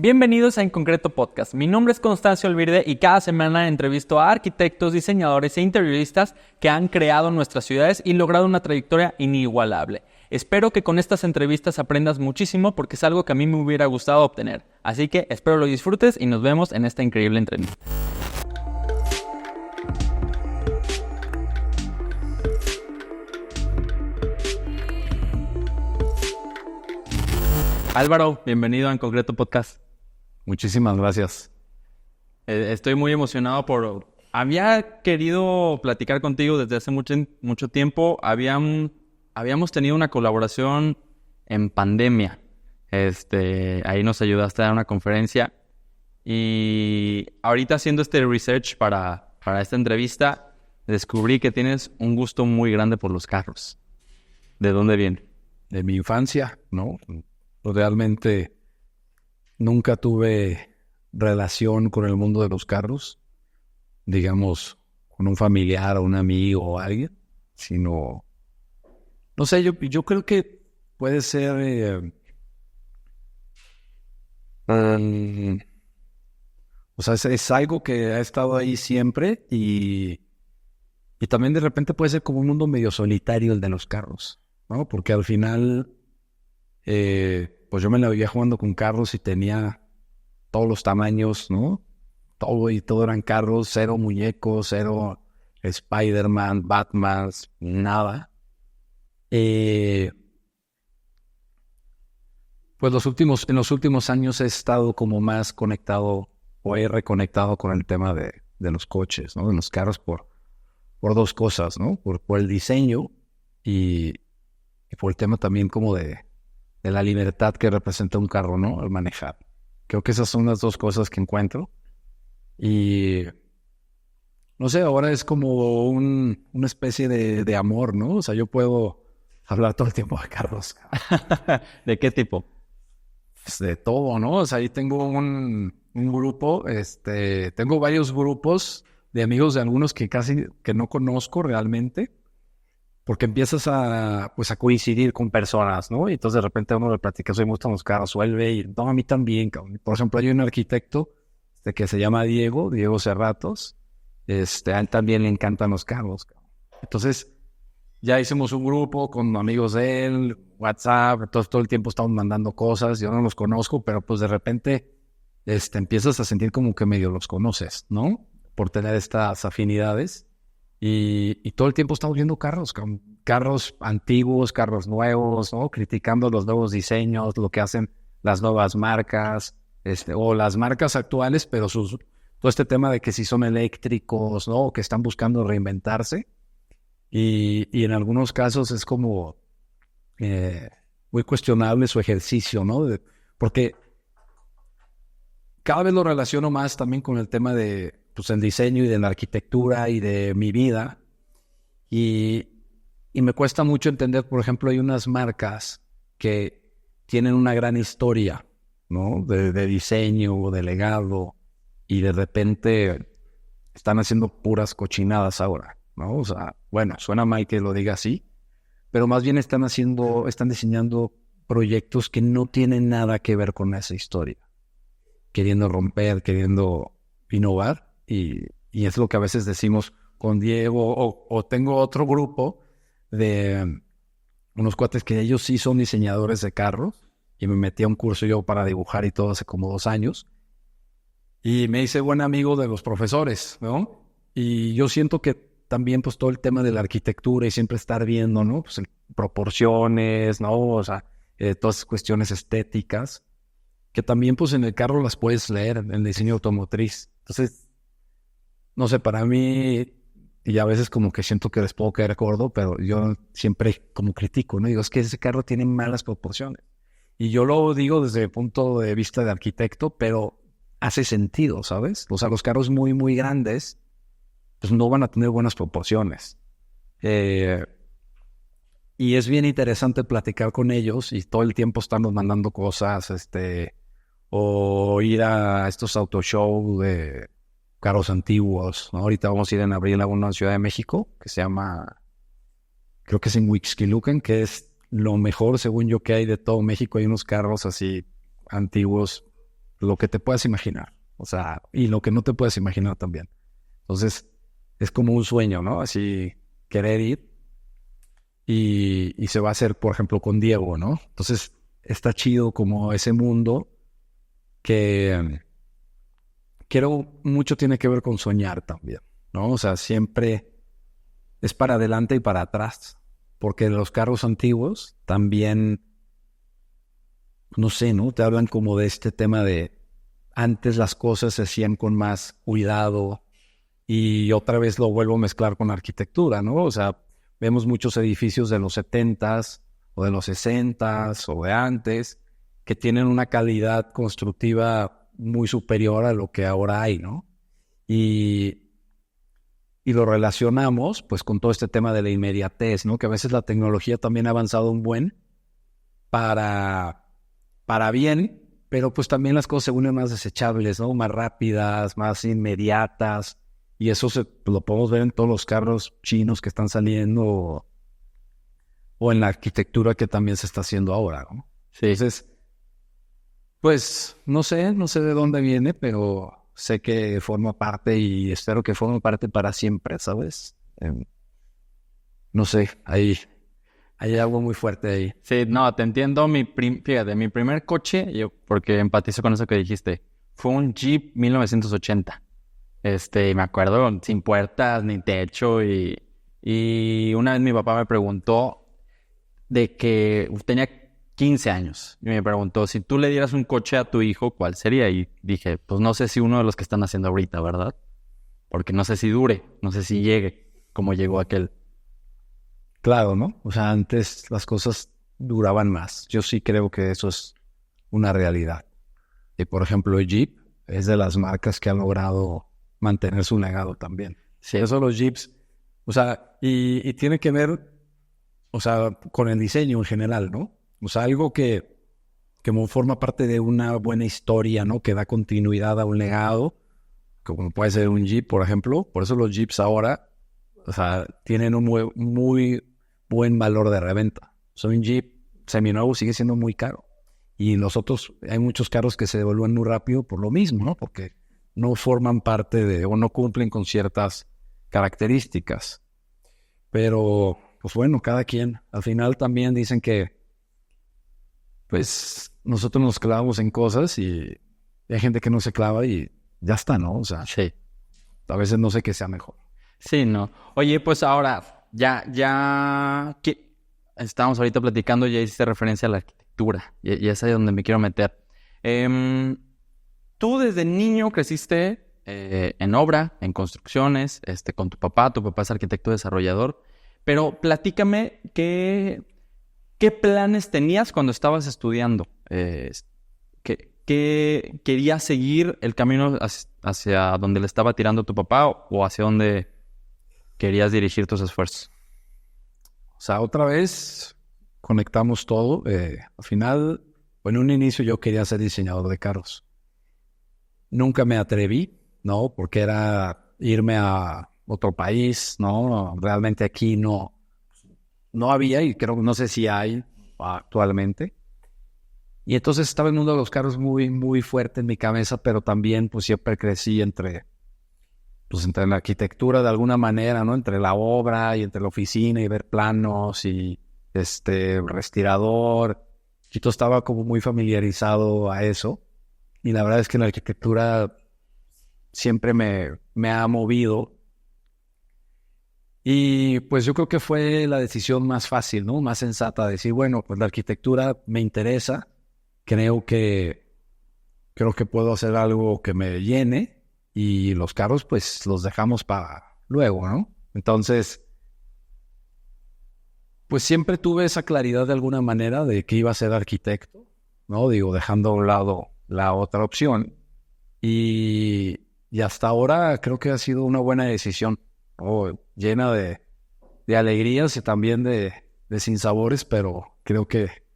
Bienvenidos a En Concreto Podcast. Mi nombre es Constancio Alvirde y cada semana entrevisto a arquitectos, diseñadores e interioristas que han creado nuestras ciudades y logrado una trayectoria inigualable. Espero que con estas entrevistas aprendas muchísimo porque es algo que a mí me hubiera gustado obtener. Así que espero lo disfrutes y nos vemos en esta increíble entrevista. Álvaro, bienvenido a En Concreto Podcast. Muchísimas gracias. Estoy muy emocionado Había querido platicar contigo desde hace mucho tiempo. Habíamos tenido una colaboración en pandemia. Ahí nos ayudaste a dar una conferencia. Y ahorita haciendo este research para esta entrevista, descubrí que tienes un gusto muy grande por los carros. ¿De dónde viene? De mi infancia, ¿no? Realmente nunca tuve relación con el mundo de los carros, digamos, con un familiar o un amigo o alguien, sino, no sé, yo creo que puede ser, o sea, es algo que ha estado ahí siempre y también de repente puede ser como un mundo medio solitario el de los carros, ¿no? Porque al final, pues yo me la vivía jugando con carros y tenía todos los tamaños, ¿no? Todo eran carros, cero muñecos, cero Spider-Man, Batman, nada. Pues en los últimos años he estado como más conectado o he reconectado con el tema de los coches, ¿no? De los carros por dos cosas, ¿no? Por el diseño y por el tema también como de la libertad que representa un carro, ¿no? Al manejar. Creo que esas son las dos cosas que encuentro. Y no sé, ahora es como una especie de amor, ¿no? O sea, yo puedo hablar todo el tiempo de carros. ¿De qué tipo? Pues de todo, ¿no? O sea, ahí tengo un grupo, tengo varios grupos de amigos de algunos que casi que no conozco realmente, porque empiezas a coincidir con personas, ¿no? Y entonces de repente a uno le platica, me gustan los carros, o él ve, y no, a mí también, cabrón. Por ejemplo, hay un arquitecto que se llama Diego Cerratos, a él también le encantan los carros, cabrón. Entonces, ya hicimos un grupo con amigos de él, WhatsApp, entonces todo el tiempo estamos mandando cosas, yo no los conozco, pero pues de repente empiezas a sentir como que medio los conoces, ¿no? Por tener estas afinidades. Y todo el tiempo estamos viendo carros antiguos, carros nuevos, ¿no? Criticando los nuevos diseños, lo que hacen las nuevas marcas, o las marcas actuales, pero todo este tema de que si son eléctricos, ¿no? O que están buscando reinventarse. Y en algunos casos es como muy cuestionable su ejercicio, ¿no? Porque cada vez lo relaciono más también con el tema de pues el diseño y de la arquitectura y de mi vida. Y me cuesta mucho entender, por ejemplo, hay unas marcas que tienen una gran historia, ¿no? De diseño o de legado y de repente están haciendo puras cochinadas ahora, ¿no? O sea, bueno, suena mal que lo diga así, pero más bien están diseñando proyectos que no tienen nada que ver con esa historia, queriendo romper, queriendo innovar. Y es lo que a veces decimos con Diego, o tengo otro grupo de unos cuates que ellos sí son diseñadores de carros, y me metí a un curso yo para dibujar y todo hace como 2 años, y me hice buen amigo de los profesores, ¿no? Y yo siento que también pues todo el tema de la arquitectura y siempre estar viendo, ¿no? Pues proporciones, ¿no? O sea, todas esas cuestiones estéticas, que también pues en el carro las puedes leer en el diseño automotriz. Entonces, no sé, para mí, y a veces como que siento que les puedo caer gordo, pero yo siempre como critico, ¿no? Digo, es que ese carro tiene malas proporciones. Y yo lo digo desde el punto de vista de arquitecto, pero hace sentido, ¿sabes? O sea, los carros muy, muy grandes, pues no van a tener buenas proporciones. Y es bien interesante platicar con ellos y todo el tiempo estamos mandando cosas, o ir a estos auto show de carros antiguos, ¿no? Ahorita vamos a ir en abril a una Ciudad de México que se llama, creo que es en Huixquilucan, que es lo mejor, según yo, que hay de todo México. Hay unos carros así antiguos lo que te puedas imaginar. O sea, y lo que no te puedas imaginar también. Entonces, es como un sueño, ¿no? Así, querer ir. Y se va a hacer, por ejemplo, con Diego, ¿no? Entonces, está chido como ese mundo que quiero mucho tiene que ver con soñar también, ¿no? O sea, siempre es para adelante y para atrás. Porque los carros antiguos también, no sé, ¿no? Te hablan como de este tema de antes las cosas se hacían con más cuidado y otra vez lo vuelvo a mezclar con arquitectura, ¿no? O sea, vemos muchos edificios de los 70s o de los 60s o de antes que tienen una calidad constructiva muy superior a lo que ahora hay, ¿no? Y, y lo relacionamos pues con todo este tema de la inmediatez, ¿no? Que a veces la tecnología también ha avanzado un buen para bien, pero pues también las cosas se vuelven más desechables, ¿no? Más rápidas, más inmediatas. Y eso lo podemos ver en todos los carros chinos que están saliendo o en la arquitectura que también se está haciendo ahora, ¿no? Sí. Entonces, pues no sé de dónde viene, pero sé que forma parte y espero que forme parte para siempre, ¿sabes? No sé, hay algo muy fuerte ahí. Sí, no, te entiendo. Fíjate, mi primer coche, yo porque empatizo con eso que dijiste, fue un Jeep 1980. Me acuerdo, sin puertas ni techo y una vez mi papá me preguntó de que tenía 15 años y me preguntó si tú le dieras un coche a tu hijo, ¿cuál sería? Y dije, pues no sé si uno de los que están haciendo ahorita, ¿verdad? Porque no sé si dure, no sé si llegue como llegó aquel. Claro, ¿no? O sea, antes las cosas duraban más. Yo sí creo que eso es una realidad. Y por ejemplo, el Jeep es de las marcas que ha logrado mantener su legado también. Sí. Eso los Jeeps, o sea, y tiene que ver, o sea, con el diseño en general, ¿no? O sea, algo que forma parte de una buena historia, ¿no? Que da continuidad a un legado, como puede ser un Jeep, por ejemplo. Por eso los Jeeps ahora, o sea, tienen un muy buen valor de reventa. O sea, un Jeep seminuevo sigue siendo muy caro. Y los otros, hay muchos carros que se devuelven muy rápido por lo mismo, ¿no? Porque no forman parte de, o no cumplen con ciertas características. Pero, pues bueno, cada quien. Al final también dicen que, pues, nosotros nos clavamos en cosas y hay gente que no se clava y ya está, ¿no? O sea, Sí. a veces no sé qué sea mejor. Sí, no. Oye, pues ahora, que estábamos ahorita platicando, ya hiciste referencia a la arquitectura, y es ahí donde me quiero meter. Tú desde niño creciste en obra, en construcciones, con tu papá es arquitecto desarrollador, pero platícame qué planes tenías cuando estabas estudiando. ¿Qué querías seguir el camino hacia donde le estaba tirando tu papá o hacia donde querías dirigir tus esfuerzos? O sea, otra vez conectamos todo. Al final, en un inicio yo quería ser diseñador de carros. Nunca me atreví, ¿no? Porque era irme a otro país, ¿no? Realmente aquí no había y creo que no sé si hay actualmente. Y entonces estaba el mundo de los carros muy fuerte en mi cabeza, pero también pues siempre crecí entre la arquitectura de alguna manera, ¿no? Entre la obra y entre la oficina y ver planos y respirador. Y todo estaba como muy familiarizado a eso. Y la verdad es que la arquitectura siempre me ha movido. Y pues yo creo que fue la decisión más fácil, ¿no? Más sensata, decir, bueno, pues la arquitectura me interesa. Creo que puedo hacer algo que me llene y los carros pues los dejamos para luego, ¿no? Entonces, pues siempre tuve esa claridad de alguna manera de que iba a ser arquitecto, ¿no? Digo, dejando a un lado la otra opción. Y hasta ahora creo que ha sido una buena decisión, ¿no? Llena de alegrías y también de sinsabores, pero creo que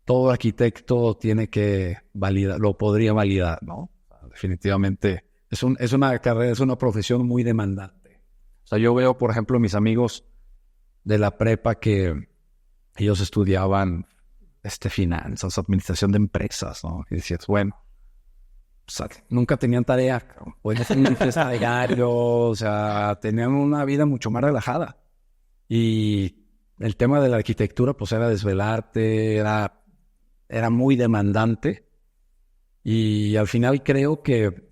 todo arquitecto tiene que validar, lo podría validar, ¿no? Definitivamente es una carrera, es una profesión muy demandante. O sea, yo veo, por ejemplo, mis amigos de la prepa que ellos estudiaban finanzas, administración de empresas, ¿no? Y decías, bueno, o sea, nunca tenían tarea, cabrón. Podían hacer una fiesta de gallo, o sea, tenían una vida mucho más relajada. Y el tema de la arquitectura, pues era desvelarte, era muy demandante. Y al final creo que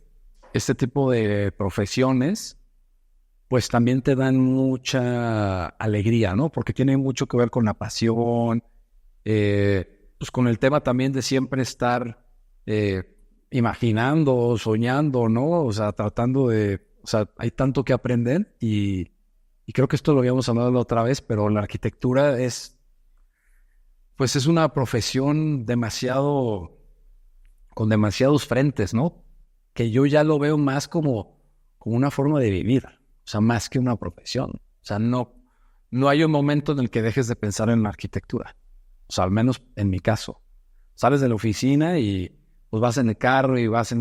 este tipo de profesiones, pues también te dan mucha alegría, ¿no? Porque tiene mucho que ver con la pasión, pues con el tema también de siempre estar imaginando, soñando, ¿no? O sea, tratando de... O sea, hay tanto que aprender y creo que esto lo habíamos hablado la otra vez, pero la arquitectura pues es una profesión con demasiados frentes, ¿no? Que yo ya lo veo más como una forma de vivir, o sea, más que una profesión. O sea, no hay un momento en el que dejes de pensar en la arquitectura. O sea, al menos en mi caso. Sales de la oficina y pues vas en el carro y vas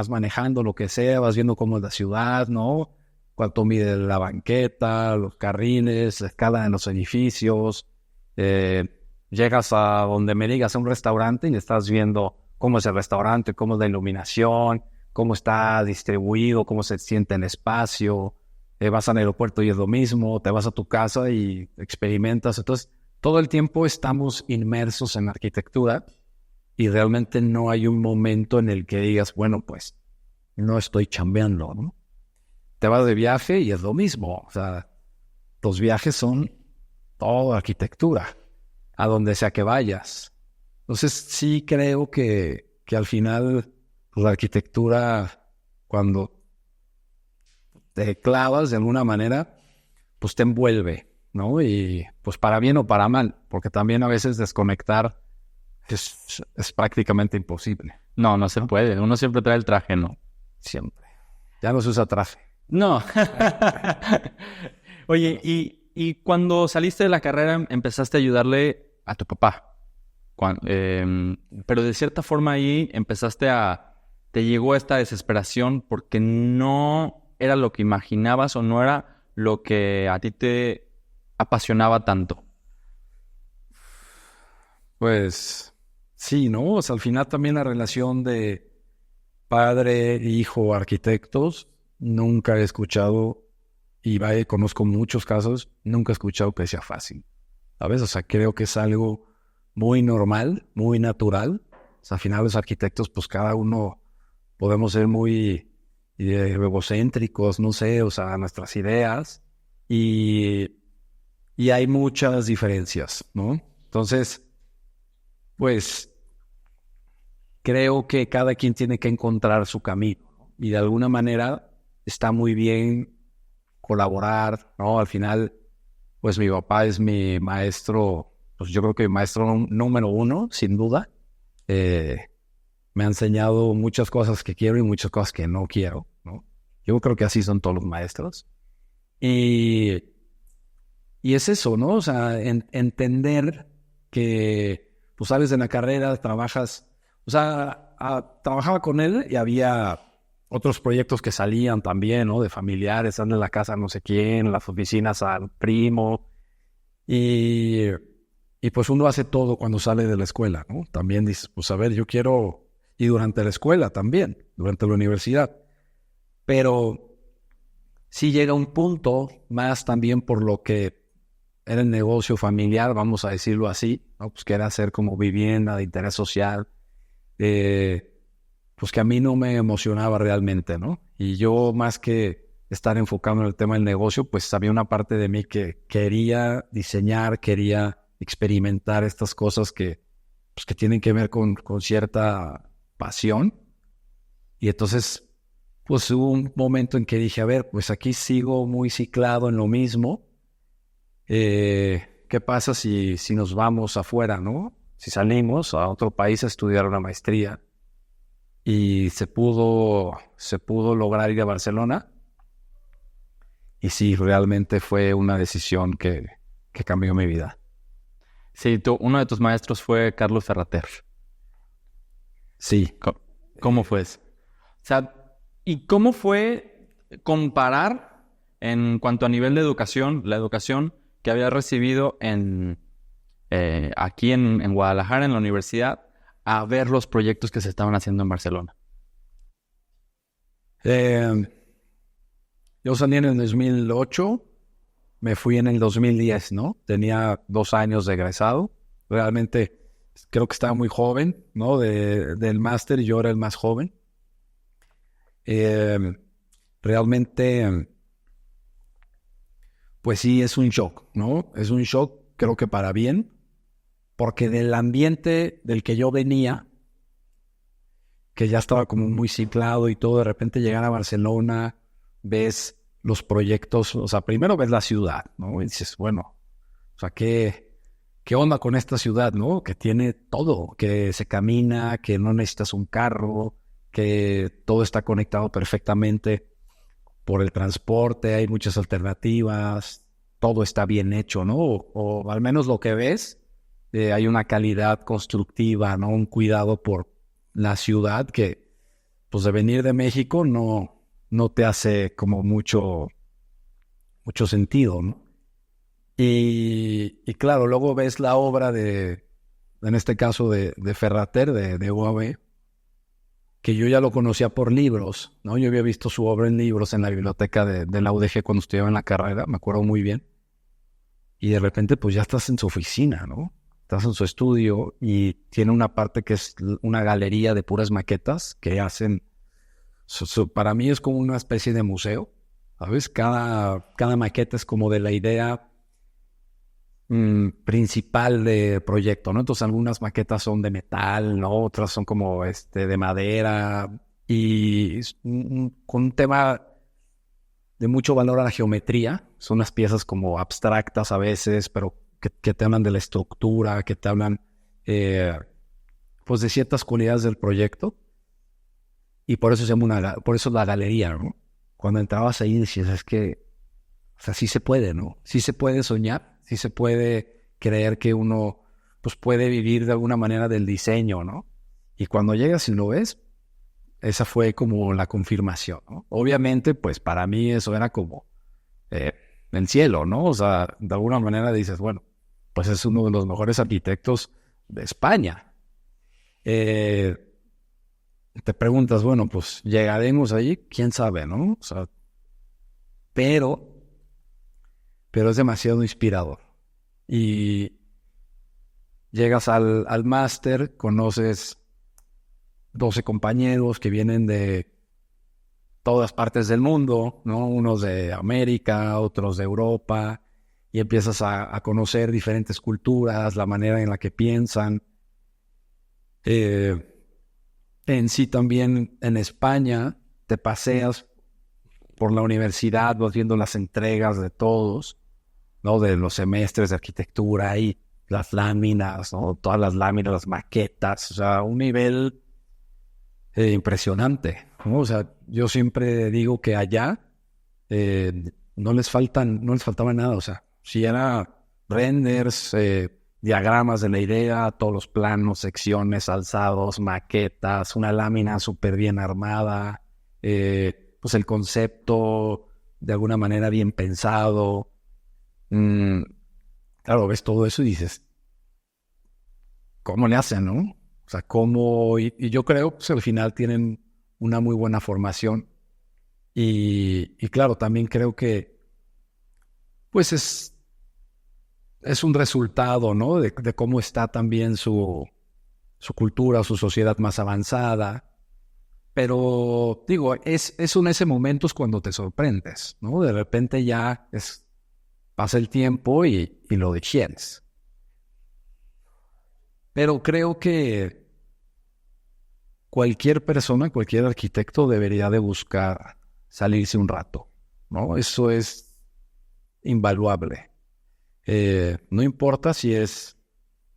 manejando lo que sea, vas viendo cómo es la ciudad, ¿no? Cuánto mide la banqueta, los carriles, la escala en los edificios. Llegas a donde me digas a un restaurante y estás viendo cómo es el restaurante, cómo es la iluminación, cómo está distribuido, cómo se siente el espacio. Vas al aeropuerto y es lo mismo, te vas a tu casa y experimentas. Entonces, todo el tiempo estamos inmersos en la arquitectura y realmente no hay un momento en el que digas, bueno, pues no estoy chambeando, ¿no? Te vas de viaje y es lo mismo. O sea, los viajes son todo arquitectura, a donde sea que vayas. Entonces, sí creo que al final pues, la arquitectura, cuando te clavas de alguna manera, pues te envuelve, ¿no? Y pues para bien o para mal, porque también a veces desconectar es prácticamente imposible. No se puede. Uno siempre trae el traje, ¿no? Siempre. Ya no se usa traje. No. Oye, y cuando saliste de la carrera empezaste a ayudarle a tu papá. Pero de cierta forma ahí te llegó esta desesperación porque no era lo que imaginabas o no era lo que a ti te apasionaba tanto. Pues sí, ¿no? O sea, al final también la relación de padre, hijo, arquitectos, nunca he escuchado, y vaya, conozco muchos casos, nunca he escuchado que sea fácil, ¿sabes? O sea, creo que es algo muy normal, muy natural. O sea, al final los arquitectos, pues cada uno podemos ser muy egocéntricos, no sé, o sea, nuestras ideas, y hay muchas diferencias, ¿no? Entonces, pues creo que cada quien tiene que encontrar su camino, ¿no? Y de alguna manera está muy bien colaborar, ¿no? Al final, pues mi papá es mi maestro, pues yo creo que mi maestro número uno, sin duda. Me ha enseñado muchas cosas que quiero y muchas cosas que no quiero, ¿no? Yo creo que así son todos los maestros. Y es eso, ¿no? O sea, entender que, pues sales de la carrera, trabajas, o sea, trabajaba con él y había otros proyectos que salían también, ¿no? De familiares, están en la casa no sé quién, las oficinas al primo. Y pues uno hace todo cuando sale de la escuela, ¿no? También dices, pues a ver, yo quiero... Y durante la escuela también, durante la universidad. Pero sí llega un punto, más también por lo que era el negocio familiar, vamos a decirlo así, ¿no? Pues que era hacer como vivienda de interés social, pues que a mí no me emocionaba realmente, ¿no? Y yo más que estar enfocado en el tema del negocio, pues había una parte de mí que quería diseñar, quería experimentar estas cosas que tienen que ver con cierta pasión. Y entonces, pues hubo un momento en que dije, a ver, pues aquí sigo muy ciclado en lo mismo. ¿Qué pasa si nos vamos afuera, no? Si salimos a otro país a estudiar una maestría. Y se pudo lograr ir a Barcelona. Y sí, realmente fue una decisión que cambió mi vida. Sí, uno de tus maestros fue Carlos Ferrater. Sí. ¿Cómo fue eso? O sea, ¿y cómo fue comparar en cuanto a nivel de educación, la educación que había recibido aquí en Guadalajara, en la universidad, a ver los proyectos que se estaban haciendo en Barcelona? Eh, yo salí en el 2008, me fui en el 2010, ¿no? Tenía 2 años de egresado. Realmente creo que estaba muy joven, ¿no? Del máster, yo era el más joven. Eh, realmente, pues sí, es un shock, ¿no? Es un shock, creo que para bien, porque del ambiente del que yo venía, que ya estaba como muy ciclado y todo, de repente llegar a Barcelona, ves los proyectos, o sea, primero ves la ciudad, ¿no? Y dices, bueno, o sea, ¿qué onda con esta ciudad, no? Que tiene todo, que se camina, que no necesitas un carro, que todo está conectado perfectamente por el transporte, hay muchas alternativas, todo está bien hecho, ¿no? O al menos lo que ves, hay una calidad constructiva, ¿no? Un cuidado por la ciudad que, pues de venir de México no te hace como mucho sentido, ¿no? Y claro, luego ves la obra en este caso de Ferrater, de UAB, que yo ya lo conocía por libros, ¿no? Yo había visto su obra en libros en la biblioteca de la UDG cuando estudiaba en la carrera, me acuerdo muy bien. Y de repente, pues ya estás en su oficina, ¿no? Estás en su estudio y tiene una parte que es una galería de puras maquetas que hacen. Para mí es como una especie de museo, ¿sabes? Cada maqueta es como de la idea principal de proyecto, ¿no? Entonces algunas maquetas son de metal, ¿no? Otras son como de madera y con un tema de mucho valor a la geometría. Son unas piezas como abstractas a veces, pero que te hablan de la estructura, que te hablan pues de ciertas cualidades del proyecto. Y por eso se llama por eso la galería, ¿no? Cuando entrabas ahí decías, es que, o sea, sí se puede, ¿no? Sí se puede soñar, sí se puede creer que uno, pues puede vivir de alguna manera del diseño, ¿no? Y cuando llegas y lo ves, esa fue como la confirmación, ¿no? Obviamente, pues para mí eso era como eh, el cielo, ¿no? O sea, de alguna manera dices, bueno, pues es uno de los mejores arquitectos de España. Eh, te preguntas, bueno, pues llegaremos allí, quién sabe, ¿no? O sea, pero, pero es demasiado inspirador. Y llegas al máster, conoces 12 compañeros que vienen de todas partes del mundo, ¿no? Unos de América, otros de Europa, y empiezas a conocer diferentes culturas, la manera en la que piensan. En sí también en España te paseas por la universidad, vas viendo las entregas de todos, ¿no? De los semestres de arquitectura y las láminas, ¿no? Todas las láminas, las maquetas, o sea, un nivel impresionante, ¿no? O sea, yo siempre digo que allá no les faltaba nada, o sea, si era renders, diagramas de la idea, todos los planos, secciones, alzados, maquetas, una lámina súper bien armada, pues el concepto de alguna manera bien pensado. Claro, ves todo eso y dices, ¿cómo le hacen, no? O sea, cómo... Y yo creo que pues, al final tienen una muy buena formación. Y claro, también creo que pues es un resultado, ¿no? De cómo está también su cultura, su sociedad más avanzada. Pero digo, en ese momento es cuando te sorprendes, ¿no? De repente ya pasa el tiempo y lo digieres. Pero creo que cualquier persona, cualquier arquitecto debería de buscar salirse un rato, ¿no? Eso es invaluable. No importa si es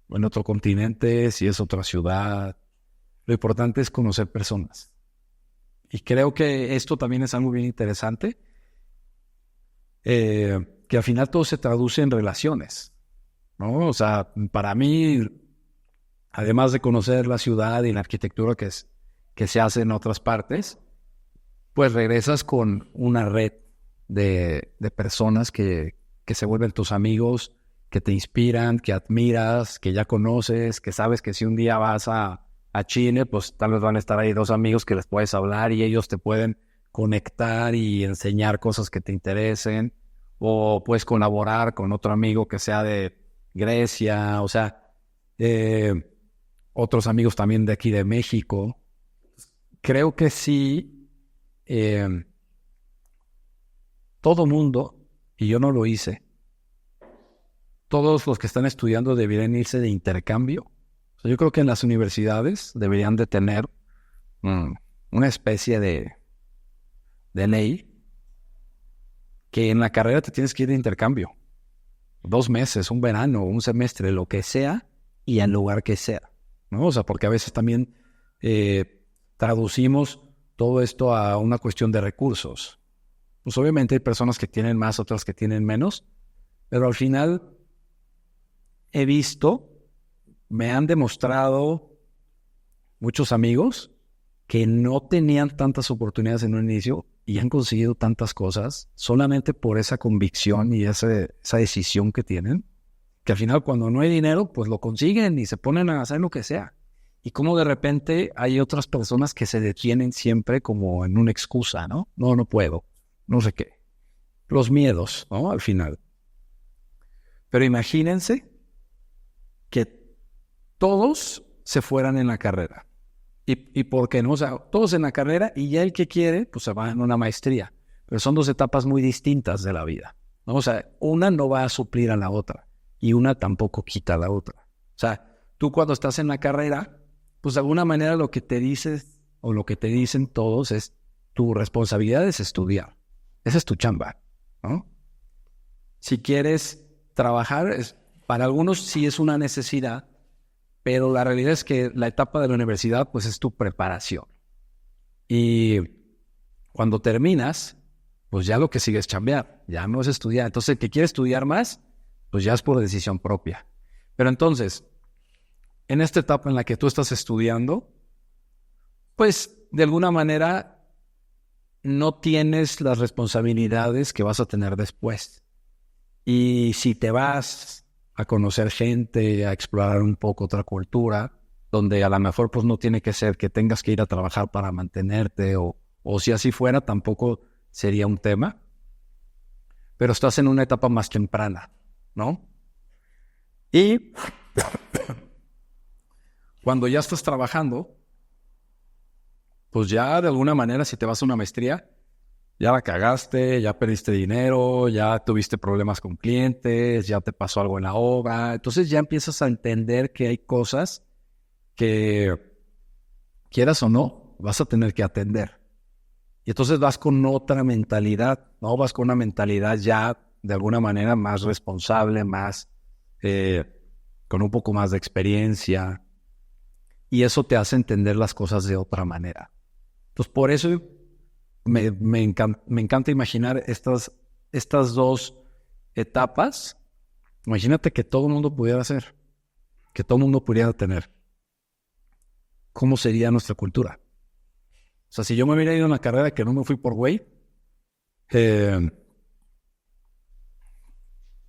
en otro continente, si es otra ciudad, lo importante es conocer personas. Y creo que esto también es algo bien interesante, que al final todo se traduce en relaciones, ¿no? O sea, para mí, además de conocer la ciudad y la arquitectura que se hace en otras partes, pues regresas con una red de personas que se vuelven tus amigos, que te inspiran, que admiras, que ya conoces, que sabes que si un día vas a Chile, pues tal vez van a estar ahí 2 amigos que les puedes hablar y ellos te pueden conectar y enseñar cosas que te interesen, o puedes colaborar con otro amigo que sea de Grecia, o sea, otros amigos también de aquí de México. Creo que sí, todo mundo, y yo no lo hice, todos los que están estudiando deberían irse de intercambio. O sea, yo creo que en las universidades deberían de tener una especie de ley que en la carrera te tienes que ir de intercambio. 2 meses, un verano, un semestre, lo que sea, y al lugar que sea, ¿no? O sea, porque a veces también traducimos todo esto a una cuestión de recursos. Pues obviamente hay personas que tienen más, otras que tienen menos, pero al final he visto, me han demostrado muchos amigos que no tenían tantas oportunidades en un inicio y han conseguido tantas cosas solamente por esa convicción y esa decisión que tienen, que al final cuando no hay dinero, pues lo consiguen y se ponen a hacer lo que sea. Y como de repente hay otras personas que se detienen siempre como en una excusa, ¿no? No, no puedo, no sé qué. Los miedos, ¿no? Al final. Pero imagínense que todos se fueran en la carrera. ¿Y por qué no? O sea, todos en la carrera y ya el que quiere, pues se va en una maestría. Pero son 2 etapas muy distintas de la vida, ¿no? O sea, una no va a suplir a la otra y una tampoco quita a la otra. O sea, tú cuando estás en la carrera, pues de alguna manera lo que te dices o lo que te dicen todos es tu responsabilidad es estudiar. Esa es tu chamba, ¿no? Si quieres trabajar, para algunos sí es una necesidad, pero la realidad es que la etapa de la universidad pues es tu preparación. Y cuando terminas, pues ya lo que sigue es chambear, ya no es estudiar. Entonces el que quiere estudiar más, pues ya es por decisión propia. Pero entonces, en esta etapa en la que tú estás estudiando, pues de alguna manera no tienes las responsabilidades que vas a tener después. Y si te vas a conocer gente, a explorar un poco otra cultura, donde a lo mejor pues no tiene que ser que tengas que ir a trabajar para mantenerte, o si así fuera, tampoco sería un tema, pero estás en una etapa más temprana, ¿no? Y cuando ya estás trabajando, pues ya de alguna manera si te vas a una maestría, ya la cagaste, ya perdiste dinero, ya tuviste problemas con clientes, ya te pasó algo en la obra. Entonces ya empiezas a entender que hay cosas que, quieras o no, vas a tener que atender. Y entonces vas con otra mentalidad, ¿no? Vas con una mentalidad ya de alguna manera más responsable, más con un poco más de experiencia. Y eso te hace entender las cosas de otra manera. Entonces por eso me encanta imaginar estas 2 etapas. Imagínate que todo el mundo pudiera hacer, que todo el mundo pudiera tener. ¿Cómo sería nuestra cultura? O sea, si yo me hubiera ido a una carrera que no me fui por güey,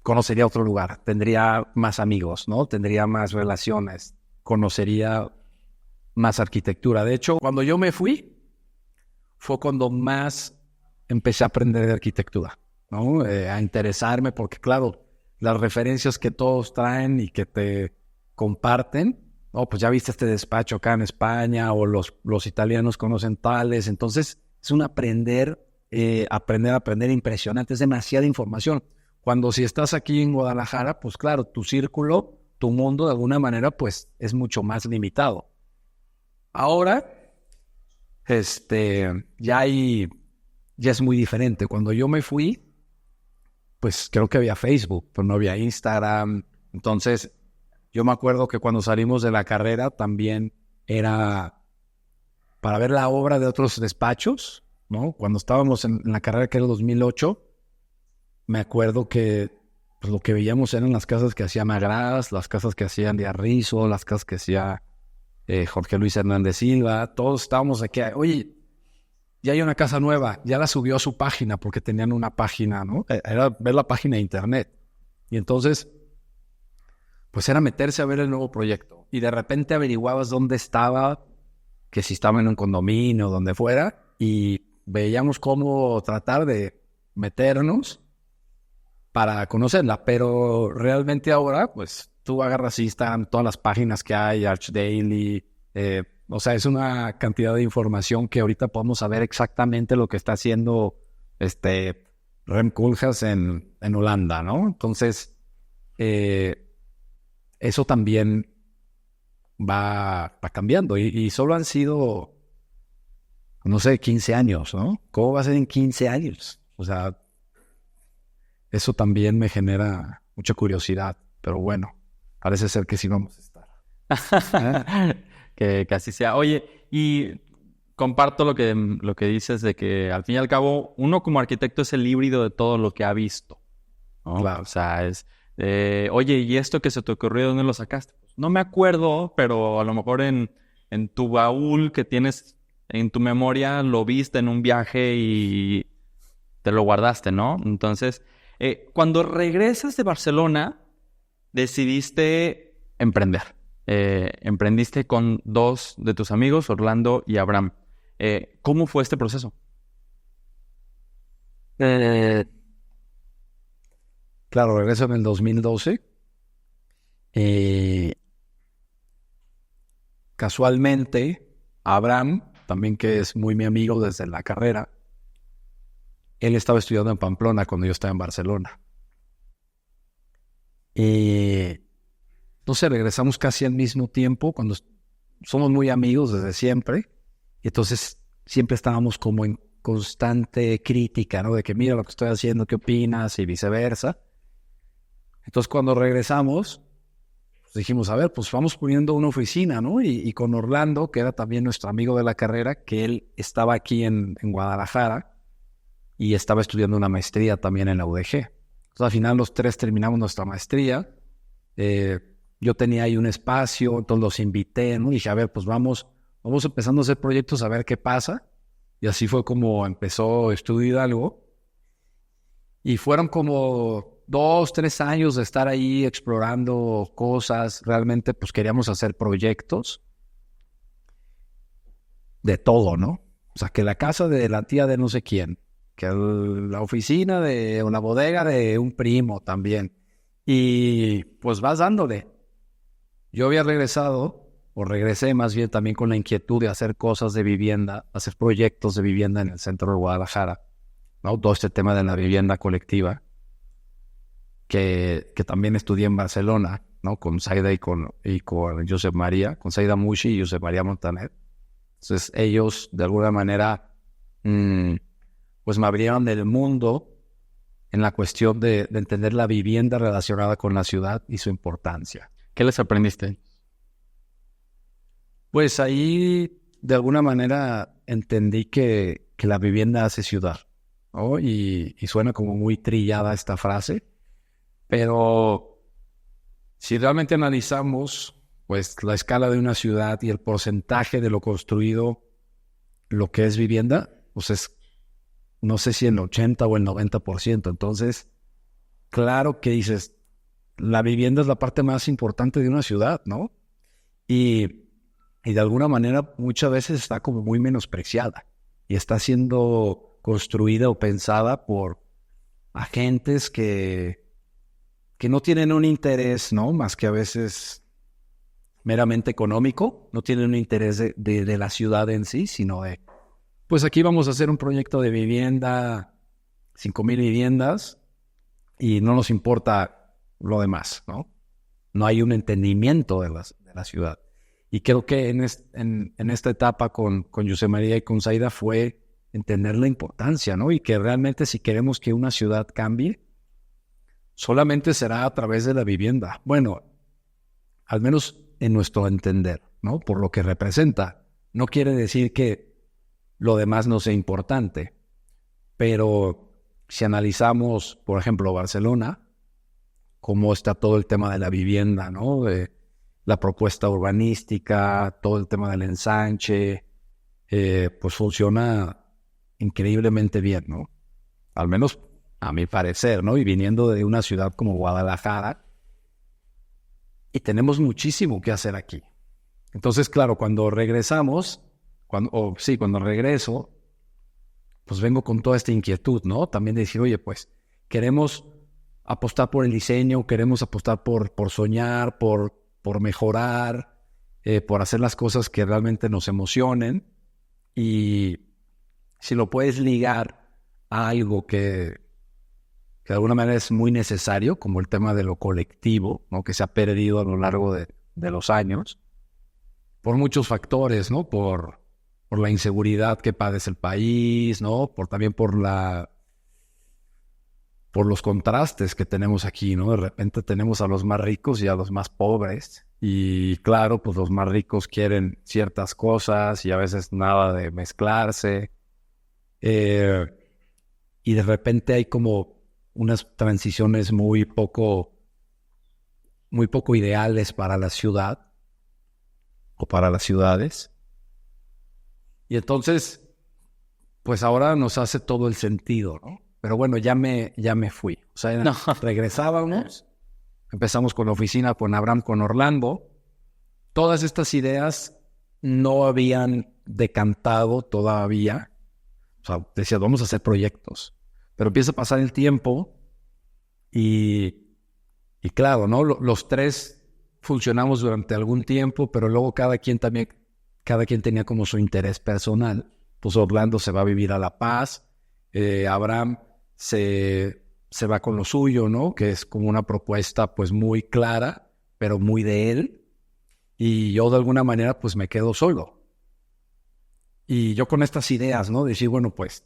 conocería otro lugar, tendría más amigos, ¿no? Tendría más relaciones, conocería más arquitectura. De hecho, cuando yo me fui, fue cuando más empecé a aprender de arquitectura, ¿no? A interesarme porque, claro, las referencias que todos traen y que te comparten, ¿no? Pues ya viste este despacho acá en España o los italianos conocen tales. Entonces, es un aprender impresionante. Es demasiada información. Cuando si estás aquí en Guadalajara, pues claro, tu círculo, tu mundo de alguna manera, pues es mucho más limitado. Ahora ya es muy diferente. Cuando yo me fui, pues creo que había Facebook, pero no había Instagram. Entonces, yo me acuerdo que cuando salimos de la carrera también era para ver la obra de otros despachos, ¿no? Cuando estábamos en la carrera que era 2008, me acuerdo que pues, lo que veíamos eran las casas que hacía Magras, las casas que hacía Díaz Rizo, las casas que hacía Jorge Luis Hernández Silva. Todos estábamos aquí, oye, ya hay una casa nueva, ya la subió a su página porque tenían una página, ¿no? Era ver la página de internet. Y entonces, pues era meterse a ver el nuevo proyecto. Y de repente averiguabas dónde estaba, que si estaba en un condominio o donde fuera, y veíamos cómo tratar de meternos para conocerla, pero realmente ahora, pues, tú agarras Instagram, todas las páginas que hay, ArchDaily, o sea, es una cantidad de información que ahorita podemos saber exactamente lo que está haciendo Rem Koolhaas en Holanda, ¿no? Entonces, eso también va cambiando y solo han sido, no sé, 15 años, ¿no? ¿Cómo va a ser en 15 años? O sea, eso también me genera mucha curiosidad, pero bueno, parece ser que sí vamos a estar. Que así sea. Oye, y comparto lo que dices de que al fin y al cabo uno como arquitecto es el híbrido de todo lo que ha visto, ¿no? Claro. O sea, oye, ¿y esto que se te ocurrió, dónde lo sacaste? Pues, no me acuerdo, pero a lo mejor en tu baúl que tienes en tu memoria lo viste en un viaje y te lo guardaste, ¿no? Entonces, cuando regresas de Barcelona, decidiste emprender. Emprendiste con 2 de tus amigos, Orlando y Abraham. ¿Cómo fue este proceso? Claro, regreso en el 2012. Casualmente, Abraham, también que es muy mi amigo desde la carrera, él estaba estudiando en Pamplona cuando yo estaba en Barcelona. No sé, regresamos casi al mismo tiempo, cuando somos muy amigos desde siempre, y entonces siempre estábamos como en constante crítica, ¿no? De que mira lo que estoy haciendo, ¿qué opinas? Y viceversa. Entonces cuando regresamos, pues dijimos, a ver, pues vamos poniendo una oficina, ¿no? Y con Orlando, que era también nuestro amigo de la carrera, que él estaba aquí en Guadalajara y estaba estudiando una maestría también en la UDG. Entonces al final los 3 terminamos nuestra maestría. Yo tenía ahí un espacio, entonces los invité, ¿no? Y dije, a ver, pues vamos empezando a hacer proyectos a ver qué pasa. Y así fue como empezó Estudio Hidalgo. Y fueron como 2, 3 años de estar ahí explorando cosas. Realmente, pues queríamos hacer proyectos de todo, ¿no? O sea, que la casa de la tía de no sé quién, que la oficina de una bodega de un primo también. Y pues vas dándole. Yo había regresado, o regresé más bien también con la inquietud de hacer cosas de vivienda, hacer proyectos de vivienda en el centro de Guadalajara, ¿no? Todo este tema de la vivienda colectiva, que también estudié en Barcelona, ¿no? Con Zaida y con Josep María, con Zaida Mushi y Josep María Montaner. Entonces ellos, de alguna manera, pues me abrieron del mundo en la cuestión de entender la vivienda relacionada con la ciudad y su importancia. ¿Qué les aprendiste? Pues ahí, de alguna manera, entendí que la vivienda hace ciudad, ¿no? Y suena como muy trillada esta frase, pero si realmente analizamos, pues, la escala de una ciudad y el porcentaje de lo construido, lo que es vivienda, pues es, no sé si el 80 o el 90%. Entonces, claro que dices, la vivienda es la parte más importante de una ciudad, ¿no? Y de alguna manera muchas veces está como muy menospreciada y está siendo construida o pensada por agentes que no tienen un interés, ¿no? Más que a veces meramente económico, no tienen un interés de la ciudad en sí, sino de, pues aquí vamos a hacer un proyecto de vivienda, 5,000 viviendas, y no nos importa lo demás, ¿no? No hay un entendimiento de la ciudad. Y creo que en esta etapa con José María y con Zaida fue entender la importancia, ¿no? Y que realmente si queremos que una ciudad cambie, solamente será a través de la vivienda. Bueno, al menos en nuestro entender, ¿no? Por lo que representa. No quiere decir que lo demás no sea importante, pero si analizamos, por ejemplo, Barcelona, cómo está todo el tema de la vivienda, ¿no? De la propuesta urbanística, todo el tema del ensanche, pues funciona increíblemente bien, ¿no? Al menos a mi parecer, ¿no? Y viniendo de una ciudad como Guadalajara, y tenemos muchísimo que hacer aquí. Entonces, claro, cuando regreso, pues vengo con toda esta inquietud, ¿no? También de decir, oye, pues queremos apostar por el diseño, queremos apostar por soñar, por mejorar, por hacer las cosas que realmente nos emocionen. Y si lo puedes ligar a algo que de alguna manera es muy necesario, como el tema de lo colectivo, ¿no? Que se ha perdido a lo largo de los años, por muchos factores, ¿no? Por la inseguridad que padece el país, ¿no? También por los contrastes que tenemos aquí, ¿no? De repente tenemos a los más ricos y a los más pobres. Y claro, pues los más ricos quieren ciertas cosas y a veces nada de mezclarse. Y de repente hay como unas transiciones muy poco ideales para la ciudad o para las ciudades. Y entonces, pues ahora nos hace todo el sentido, ¿no? Pero bueno, ya me fui. O sea, regresábamos, empezamos con la oficina, con Abraham, con Orlando. Todas estas ideas no habían decantado todavía. O sea, decía, vamos a hacer proyectos. Pero empieza a pasar el tiempo y claro, ¿no? Los tres funcionamos durante algún tiempo, pero luego cada quien tenía como su interés personal. Pues Orlando se va a vivir a La Paz, Abraham se va con lo suyo, ¿no? Que es como una propuesta pues muy clara, pero muy de él. Y yo de alguna manera pues me quedo solo. Y yo con estas ideas, ¿no? Decir, bueno, pues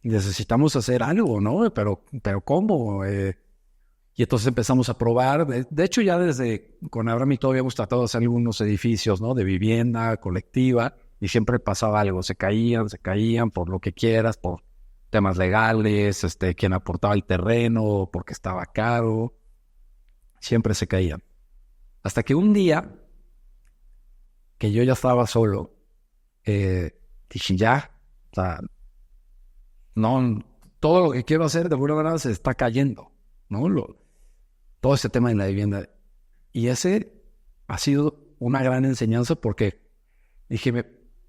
necesitamos hacer algo, ¿no? Pero ¿cómo? Y entonces empezamos a probar. De hecho, ya con Abraham y todo habíamos tratado de hacer algunos edificios, ¿no? De vivienda colectiva. Y siempre pasaba algo. Se caían por lo que quieras, por temas legales, quien aportaba el terreno, porque estaba caro. Siempre se caían. Hasta que un día, que yo ya estaba solo, dije, ya, o sea, no, todo lo que quiero hacer de alguna manera se está cayendo, ¿no? Todo este tema de la vivienda. Y ese ha sido una gran enseñanza porque dije,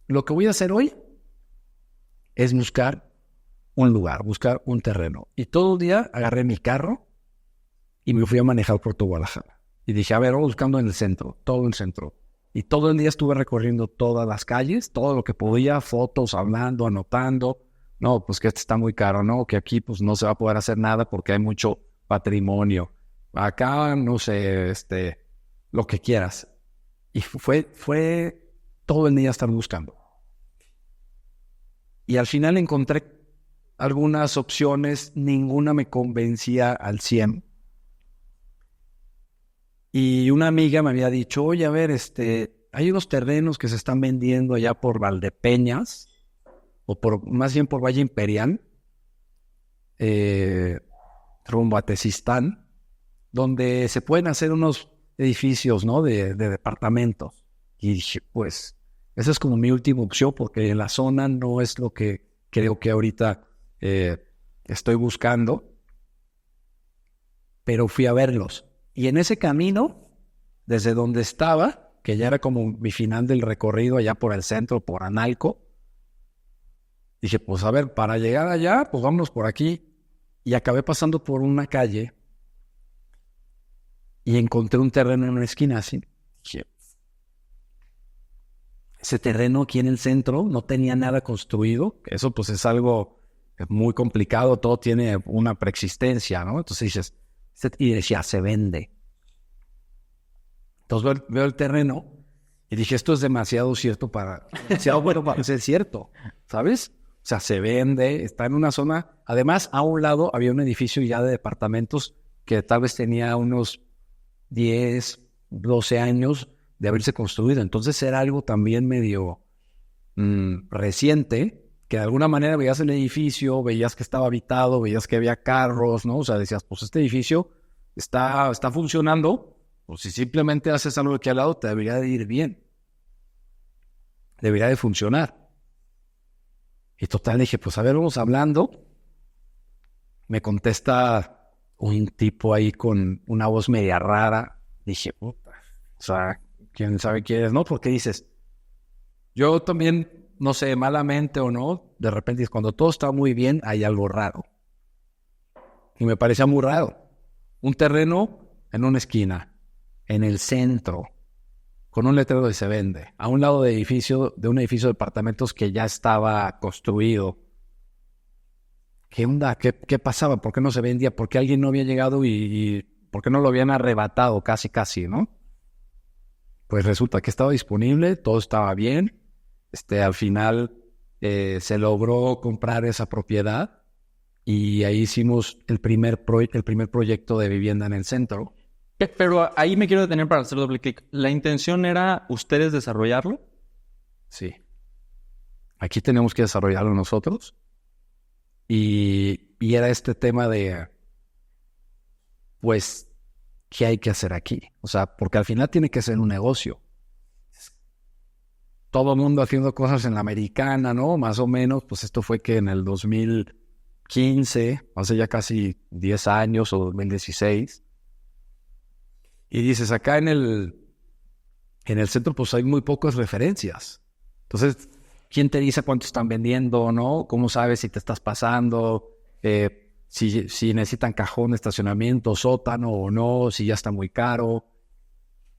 lo que voy a hacer hoy es buscar un lugar, buscar un terreno. Y todo el día agarré mi carro y me fui a manejar por todo Guadalajara. Y dije, a ver, vamos buscando en el centro, todo el centro. Y todo el día estuve recorriendo todas las calles, todo lo que podía, fotos, hablando, anotando. No, pues que está muy caro, ¿no? Que aquí pues no se va a poder hacer nada porque hay mucho patrimonio. Acá, no sé, lo que quieras. Y fue todo el día estar buscando. Y al final encontré algunas opciones, ninguna me convencía al 100%. Y una amiga me había dicho, oye, a ver, hay unos terrenos que se están vendiendo allá por Valdepeñas, o más bien por Valle Imperial, rumbo a Tezistán, donde se pueden hacer unos edificios, ¿no? De departamentos. Y dije, pues, esa es como mi última opción, porque en la zona no es lo que creo que ahorita estoy buscando. Pero fui a verlos. Y en ese camino, desde donde estaba, que ya era como mi final del recorrido allá por el centro, por Analco, dije, pues a ver, para llegar allá, pues vámonos por aquí. Y acabé pasando por una calle y encontré un terreno en una esquina así. Dije, ese terreno aquí en el centro no tenía nada construido. Eso pues es algo muy complicado, todo tiene una preexistencia, ¿no? Entonces dices, y decía, se vende. Entonces veo el terreno y dije, esto es demasiado bueno para ser cierto, ¿sabes? O sea, se vende, está en una zona. Además, a un lado había un edificio ya de departamentos que tal vez tenía unos 10, 12 años de haberse construido. Entonces era algo también medio reciente, que de alguna manera veías el edificio, veías que estaba habitado, veías que había carros, ¿no? O sea, decías, pues este edificio está funcionando, pues si simplemente haces algo aquí al lado, te debería de ir bien. Debería de funcionar. Y total, dije, pues a ver, vamos hablando. Me contesta un tipo ahí con una voz media rara. Dije, puta, o sea, quién sabe quién es, ¿no? Porque dices, yo también no sé, malamente o no, de repente cuando todo está muy bien, hay algo raro. Y me parecía muy raro. Un terreno en una esquina, en el centro, con un letrero de se vende, a un lado de un edificio de departamentos que ya estaba construido. ¿Qué onda? ¿Qué pasaba? ¿Por qué no se vendía? ¿Por qué alguien no había llegado y por qué no lo habían arrebatado casi, ¿no? Pues resulta que estaba disponible, todo estaba bien. Al final se logró comprar esa propiedad y ahí hicimos el primer proyecto de vivienda en el centro. Pero ahí me quiero detener para hacer doble clic. ¿La intención era ustedes desarrollarlo? Sí. Aquí tenemos que desarrollarlo nosotros. Y era este tema de, pues, ¿qué hay que hacer aquí? O sea, porque al final tiene que ser un negocio. Todo el mundo haciendo cosas en la americana, ¿no? Más o menos, pues esto fue que en el 2015, hace ya casi 10 años o 2016. Y dices, acá en el centro, pues hay muy pocas referencias. Entonces, ¿quién te dice cuánto están vendiendo, no? ¿Cómo sabes si te estás pasando? Si necesitan cajón, estacionamiento, sótano o no, si ya está muy caro.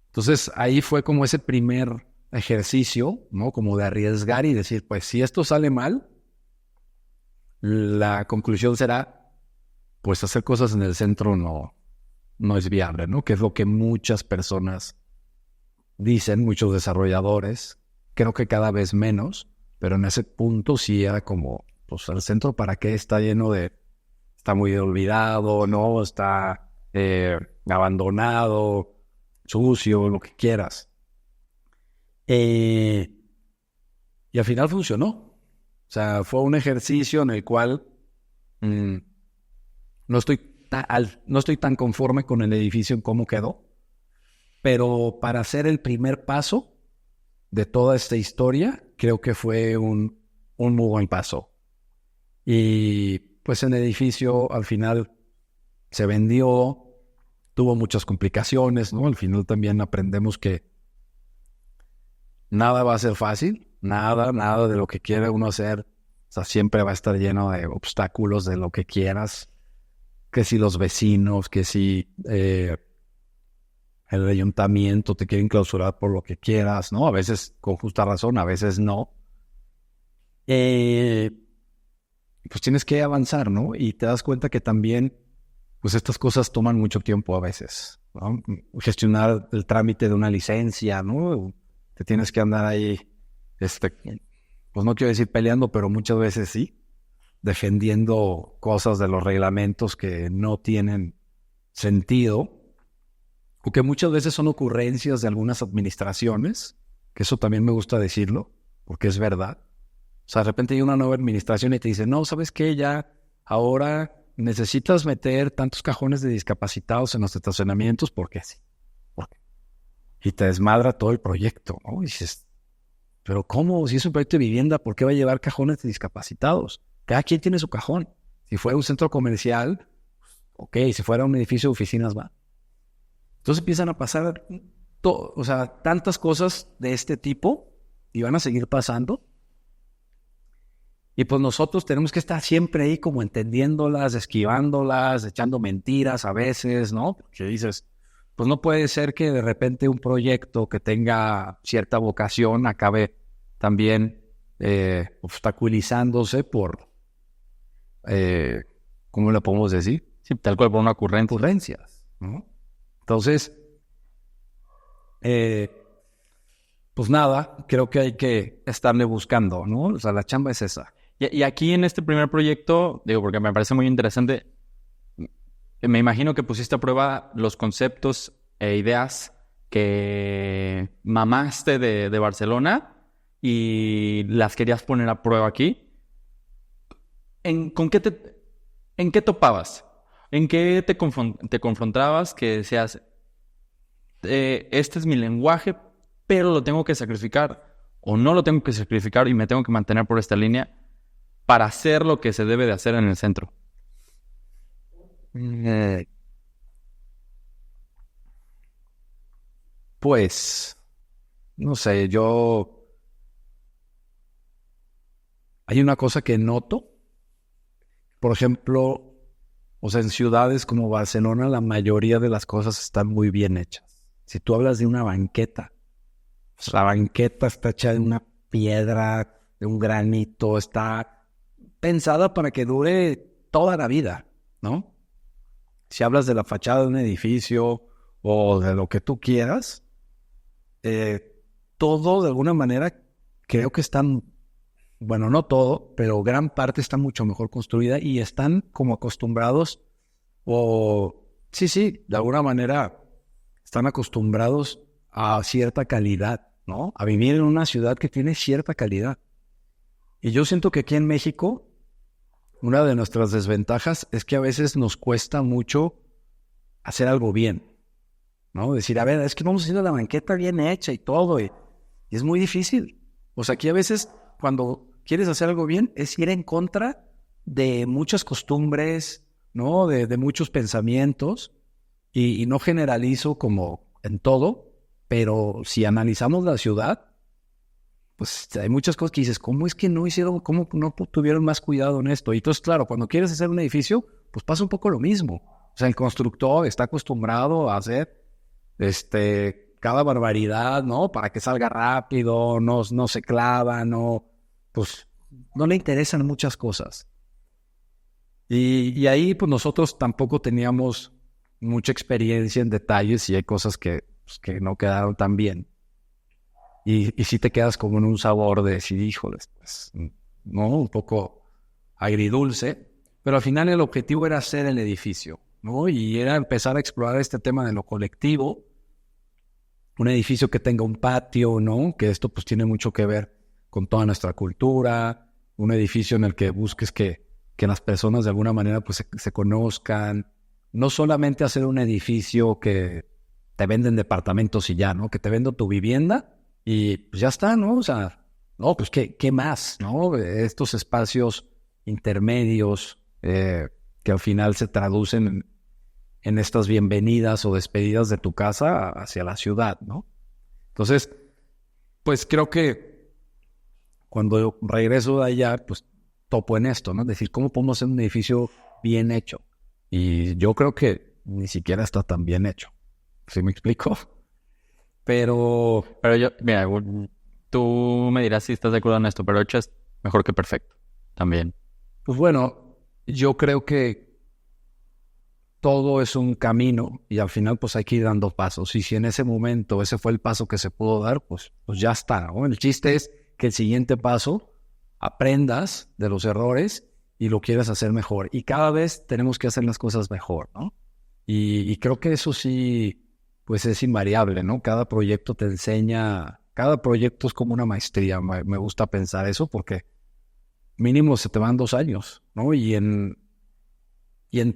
Entonces, ahí fue como ese primer ejercicio, ¿no? Como de arriesgar y decir, pues, si esto sale mal, la conclusión será, pues, hacer cosas en el centro no es viable, ¿no? Que es lo que muchas personas dicen, muchos desarrolladores, creo que cada vez menos, pero en ese punto sí era como, pues el centro para qué está está muy olvidado, ¿no? Está abandonado, sucio, lo que quieras. Y al final funcionó. O sea, fue un ejercicio en el cual no estoy tan conforme con el edificio en cómo quedó, pero para hacer el primer paso de toda esta historia, creo que fue un muy buen paso. Y pues en el edificio al final se vendió, tuvo muchas complicaciones, ¿no? Al final también aprendemos que nada va a ser fácil, nada de lo que quiera uno hacer. O sea, siempre va a estar lleno de obstáculos de lo que quieras, que si los vecinos, que si el ayuntamiento te quieren clausurar por lo que quieras, ¿no? A veces con justa razón, a veces no. Pues tienes que avanzar, ¿no? Y te das cuenta que también, pues estas cosas toman mucho tiempo a veces, ¿no? Gestionar el trámite de una licencia, ¿no? Te tienes que andar ahí, pues no quiero decir peleando, pero muchas veces sí, defendiendo cosas de los reglamentos que no tienen sentido, o que muchas veces son ocurrencias de algunas administraciones, que eso también me gusta decirlo, porque es verdad. O sea, de repente hay una nueva administración y te dice, no, ¿sabes qué? Ya ahora necesitas meter tantos cajones de discapacitados en los estacionamientos porque sí. Y te desmadra todo el proyecto, ¿no? Y dices, pero ¿cómo? Si es un proyecto de vivienda, ¿por qué va a llevar cajones de discapacitados? Cada quien tiene su cajón. Si fuera un centro comercial, ok. Si fuera un edificio de oficinas, va. Entonces empiezan a pasar, o sea, tantas cosas de este tipo y van a seguir pasando. Y pues nosotros tenemos que estar siempre ahí como entendiéndolas, esquivándolas, echando mentiras a veces, ¿no? Porque dices, pues no puede ser que de repente un proyecto que tenga cierta vocación acabe también obstaculizándose por, ¿cómo le podemos decir? Sí, tal cual por una ocurrencia. Ocurrencias, ¿no? Entonces, pues nada, creo que hay que estarle buscando, ¿no? O sea, la chamba es esa. Y aquí en este primer proyecto, digo, porque me parece muy interesante, me imagino que pusiste a prueba los conceptos e ideas que mamaste de Barcelona y las querías poner a prueba aquí. ¿En qué topabas? ¿En qué te confrontabas que decías, este es mi lenguaje, pero lo tengo que sacrificar o no lo tengo que sacrificar y me tengo que mantener por esta línea para hacer lo que se debe de hacer en el centro? Pues, no sé, yo hay una cosa que noto, por ejemplo, o sea, en ciudades como Barcelona la mayoría de las cosas están muy bien hechas. Si tú hablas de una banqueta, pues la banqueta está hecha de una piedra, de un granito, está pensada para que dure toda la vida, ¿no? Si hablas de la fachada de un edificio o de lo que tú quieras, todo de alguna manera creo que están, bueno, no todo, pero gran parte está mucho mejor construida y están como acostumbrados o, sí, de alguna manera están acostumbrados a cierta calidad, ¿no? A vivir en una ciudad que tiene cierta calidad. Y yo siento que aquí en México, una de nuestras desventajas es que a veces nos cuesta mucho hacer algo bien, ¿no? Decir, a ver, es que vamos haciendo la banqueta bien hecha y todo, y es muy difícil. O sea, aquí a veces cuando quieres hacer algo bien es ir en contra de muchas costumbres, ¿no? De muchos pensamientos, y no generalizo como en todo, pero si analizamos la ciudad, pues hay muchas cosas que dices, ¿cómo es que no hicieron, cómo no tuvieron más cuidado en esto? Y entonces, claro, cuando quieres hacer un edificio, pues pasa un poco lo mismo. O sea, el constructor está acostumbrado a hacer cada barbaridad, ¿no? Para que salga rápido, no se clava, pues no le interesan muchas cosas. Y ahí, pues nosotros tampoco teníamos mucha experiencia en detalles y hay cosas que no quedaron tan bien. Y sí te quedas como en un sabor de decir, híjoles, pues, ¿no? Un poco agridulce. Pero al final el objetivo era hacer el edificio, ¿no? Y era empezar a explorar este tema de lo colectivo. Un edificio que tenga un patio, ¿no? Que esto pues tiene mucho que ver con toda nuestra cultura. Un edificio en el que busques que las personas de alguna manera pues se conozcan. No solamente hacer un edificio que te venden departamentos y ya, ¿no? Que te vendo tu vivienda y pues ya está, ¿no? O sea, no, pues ¿qué más, no? Estos espacios intermedios que al final se traducen en estas bienvenidas o despedidas de tu casa hacia la ciudad, ¿no? Entonces, pues creo que cuando regreso de allá, pues topo en esto, ¿no? Es decir, ¿cómo podemos hacer un edificio bien hecho? Y yo creo que ni siquiera está tan bien hecho. ¿Sí me explico? Pero yo, mira, tú me dirás si estás de acuerdo en esto, pero hecho es mejor que perfecto también. Pues bueno, yo creo que todo es un camino y al final pues hay que ir dando pasos. Y si en ese momento ese fue el paso que se pudo dar, pues ya está, ¿no? El chiste es que el siguiente paso aprendas de los errores y lo quieras hacer mejor. Y cada vez tenemos que hacer las cosas mejor, ¿no? Y creo que eso sí, pues es invariable, ¿no? Cada proyecto te enseña, cada proyecto es como una maestría. Me gusta pensar eso porque mínimo se te van 2 años, ¿no? Y en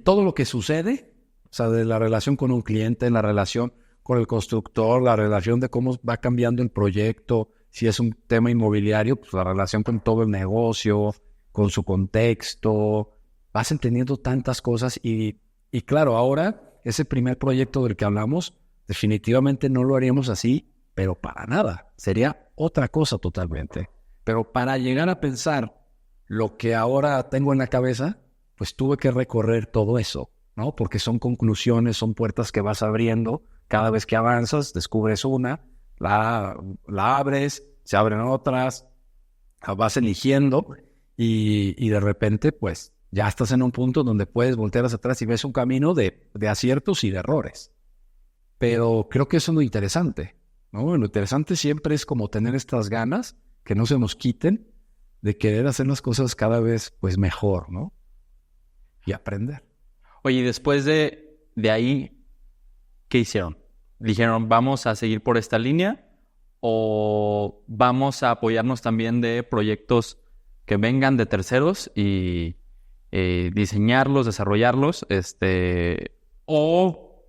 todo lo que sucede, o sea, de la relación con un cliente, la relación con el constructor, la relación de cómo va cambiando el proyecto, si es un tema inmobiliario, pues la relación con todo el negocio, con su contexto, vas entendiendo tantas cosas y claro, ahora ese primer proyecto del que hablamos, definitivamente no lo haríamos así, pero para nada, sería otra cosa totalmente. Pero para llegar a pensar lo que ahora tengo en la cabeza, pues tuve que recorrer todo eso, ¿no? Porque son conclusiones, son puertas que vas abriendo. Cada vez que avanzas, descubres una, la abres, se abren otras, vas eligiendo y de repente, pues, ya estás en un punto donde puedes voltear hacia atrás y ves un camino de aciertos y de errores. Pero creo que eso es lo interesante, ¿no? Lo interesante siempre es como tener estas ganas que no se nos quiten de querer hacer las cosas cada vez, pues, mejor, ¿no? Y aprender. Oye, y después de ahí, ¿qué hicieron? ¿Dijeron, vamos a seguir por esta línea o vamos a apoyarnos también de proyectos que vengan de terceros y diseñarlos, desarrollarlos, o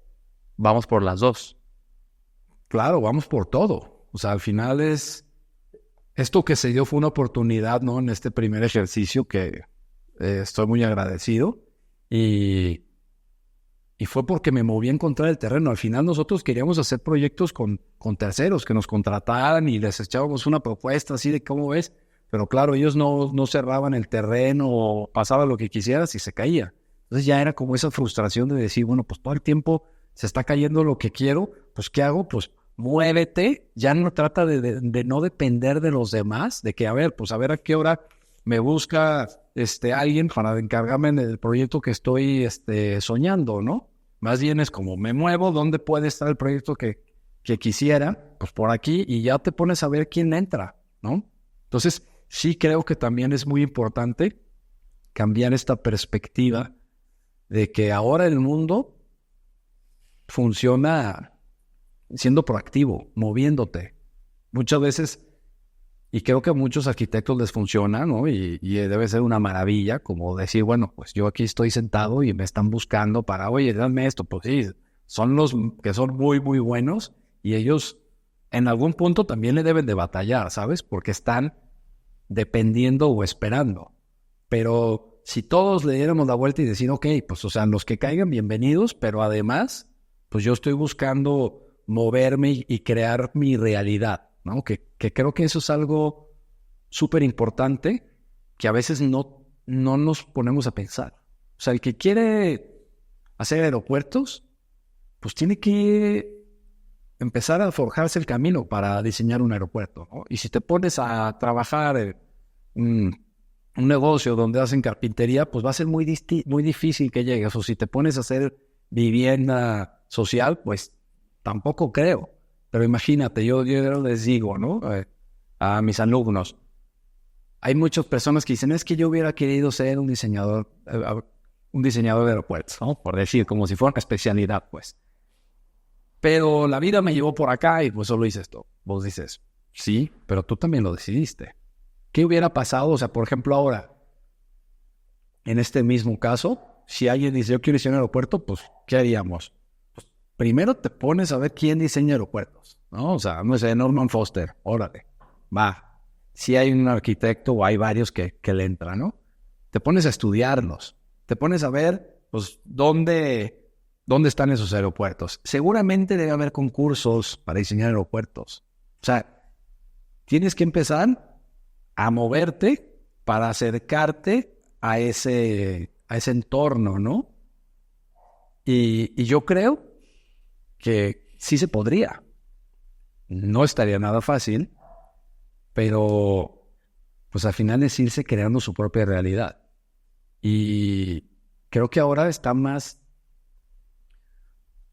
vamos por las dos? Claro, vamos por todo. O sea, al final esto que se dio fue una oportunidad, ¿no? En este primer ejercicio que estoy muy agradecido y fue porque me moví a encontrar el terreno. Al final nosotros queríamos hacer proyectos con terceros que nos contrataran y les echábamos una propuesta así de cómo ves, Pero claro, ellos no cerraban el terreno o pasaba lo que quisieras y se caía. Entonces ya era como esa frustración de decir, bueno, pues todo el tiempo se está cayendo lo que quiero, pues ¿qué hago? Pues muévete, ya no trata de no depender de los demás, de que, a ver a qué hora me busca alguien para encargarme del proyecto que estoy soñando, ¿no? Más bien es como me muevo, ¿dónde puede estar el proyecto que quisiera? Pues por aquí, y ya te pones a ver quién entra, ¿no? Entonces, sí creo que también es muy importante cambiar esta perspectiva de que ahora el mundo funciona siendo proactivo, moviéndote. Muchas veces, y creo que a muchos arquitectos les funciona, ¿no? Y debe ser una maravilla, como decir, bueno, pues yo aquí estoy sentado y me están buscando para, oye, dame esto. Pues sí, son los que son muy, muy buenos y ellos en algún punto también le deben de batallar, ¿sabes? Porque están dependiendo o esperando. Pero si todos le diéramos la vuelta y decir, ok, pues o sea, los que caigan, bienvenidos, pero además, pues yo estoy buscando moverme y crear mi realidad, ¿no? Que creo que eso es algo súper importante que a veces no nos ponemos a pensar. O sea, el que quiere hacer aeropuertos, pues tiene que empezar a forjarse el camino para diseñar un aeropuerto, ¿no? Y si te pones a trabajar en un negocio donde hacen carpintería, pues va a ser muy difícil que llegues. O si te pones a hacer vivienda social, pues tampoco creo. Pero imagínate, yo les digo, ¿no? A mis alumnos, hay muchas personas que dicen, es que yo hubiera querido ser un diseñador de aeropuertos, ¿no? Por decir, como si fuera una especialidad, pues. Pero la vida me llevó por acá y pues solo hice esto. Vos dices, sí, pero tú también lo decidiste. ¿Qué hubiera pasado? O sea, por ejemplo, ahora, en este mismo caso, si alguien dice, yo quiero diseñar un aeropuerto, pues, ¿qué haríamos? Pues, primero te pones a ver quién diseña aeropuertos, ¿no? O sea, no sé, Norman Foster, órale, va. Si hay un arquitecto o hay varios que le entran, ¿no? Te pones a estudiarlos, te pones a ver, pues, dónde están esos aeropuertos. Seguramente debe haber concursos para diseñar aeropuertos. O sea, tienes que empezar a moverte para acercarte a ese entorno, ¿no? Y yo creo que sí se podría. No estaría nada fácil, pero pues al final es irse creando su propia realidad. Y creo que ahora está más,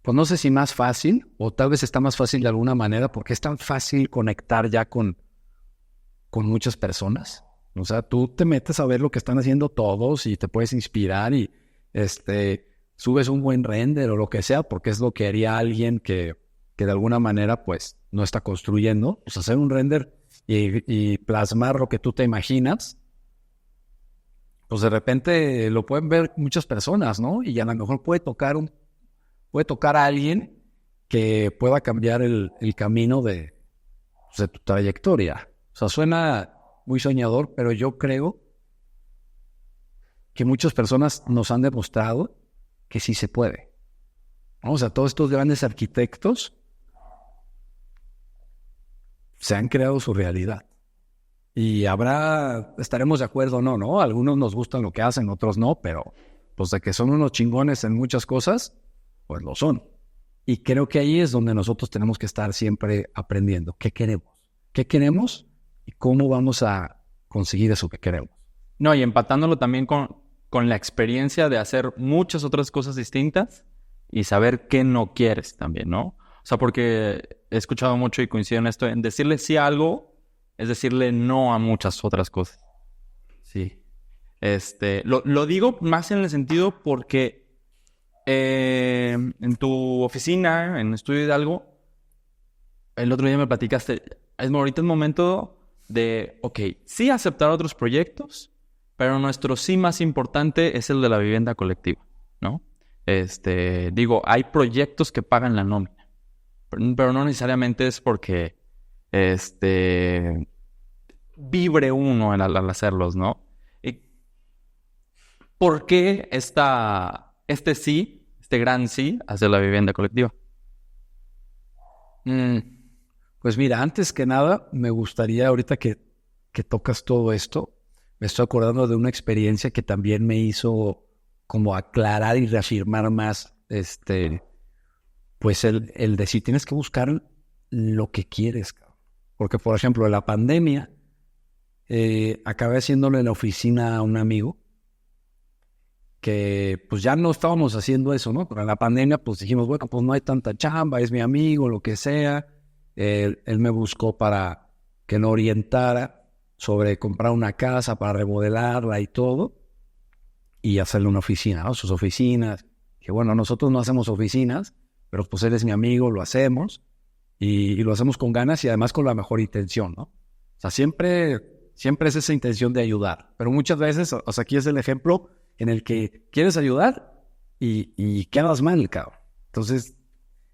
pues no sé si más fácil, o tal vez está más fácil de alguna manera, porque es tan fácil conectar ya con muchas personas. O sea, tú te metes a ver lo que están haciendo todos y te puedes inspirar y subes un buen render o lo que sea, porque es lo que haría alguien que de alguna manera pues no está construyendo. Pues hacer un render y plasmar lo que tú te imaginas, pues de repente lo pueden ver muchas personas, ¿no? Y a lo mejor puede tocar a alguien que pueda cambiar el camino de tu trayectoria. O sea, suena muy soñador, pero yo creo que muchas personas nos han demostrado que sí se puede, ¿no? O sea, todos estos grandes arquitectos se han creado su realidad. Y estaremos de acuerdo o no, ¿no? Algunos nos gustan lo que hacen, otros no, pero pues de que son unos chingones en muchas cosas, pues lo son. Y creo que ahí es donde nosotros tenemos que estar siempre aprendiendo. ¿Qué queremos? ¿Qué queremos? ¿Y cómo vamos a conseguir eso que queremos? No, y empatándolo también con la experiencia de hacer muchas otras cosas distintas y saber qué no quieres también, ¿no? O sea, porque he escuchado mucho y coincido en esto, en decirle sí a algo es decirle no a muchas otras cosas. Sí. Lo digo más en el sentido porque en tu oficina, en Estudio Hidalgo, el otro día me platicaste, ahorita es momento de, ok, sí aceptar otros proyectos, pero nuestro sí más importante es el de la vivienda colectiva, ¿no? Digo, hay proyectos que pagan la nómina, pero no necesariamente es porque, vibre uno al hacerlos, ¿no? ¿Por qué este gran sí hacia la vivienda colectiva? Pues mira, antes que nada, me gustaría ahorita que que tocas todo esto, me estoy acordando de una experiencia que también me hizo como aclarar y reafirmar más, pues el decir, tienes que buscar lo que quieres, cabrón. Porque, por ejemplo, en la pandemia, acabé haciéndole en la oficina a un amigo que pues ya no estábamos haciendo eso, ¿no? Pero en la pandemia pues dijimos, bueno, pues no hay tanta chamba, es mi amigo, lo que sea. Él me buscó para que lo orientara sobre comprar una casa para remodelarla y todo y hacerle una oficina, ¿no? Sus oficinas. Que bueno, nosotros no hacemos oficinas, pero pues él es mi amigo, lo hacemos y lo hacemos con ganas y además con la mejor intención, ¿no? O sea, siempre es esa intención de ayudar, pero muchas veces, o sea, aquí es el ejemplo en el que quieres ayudar y quedas mal, cabrón. Entonces,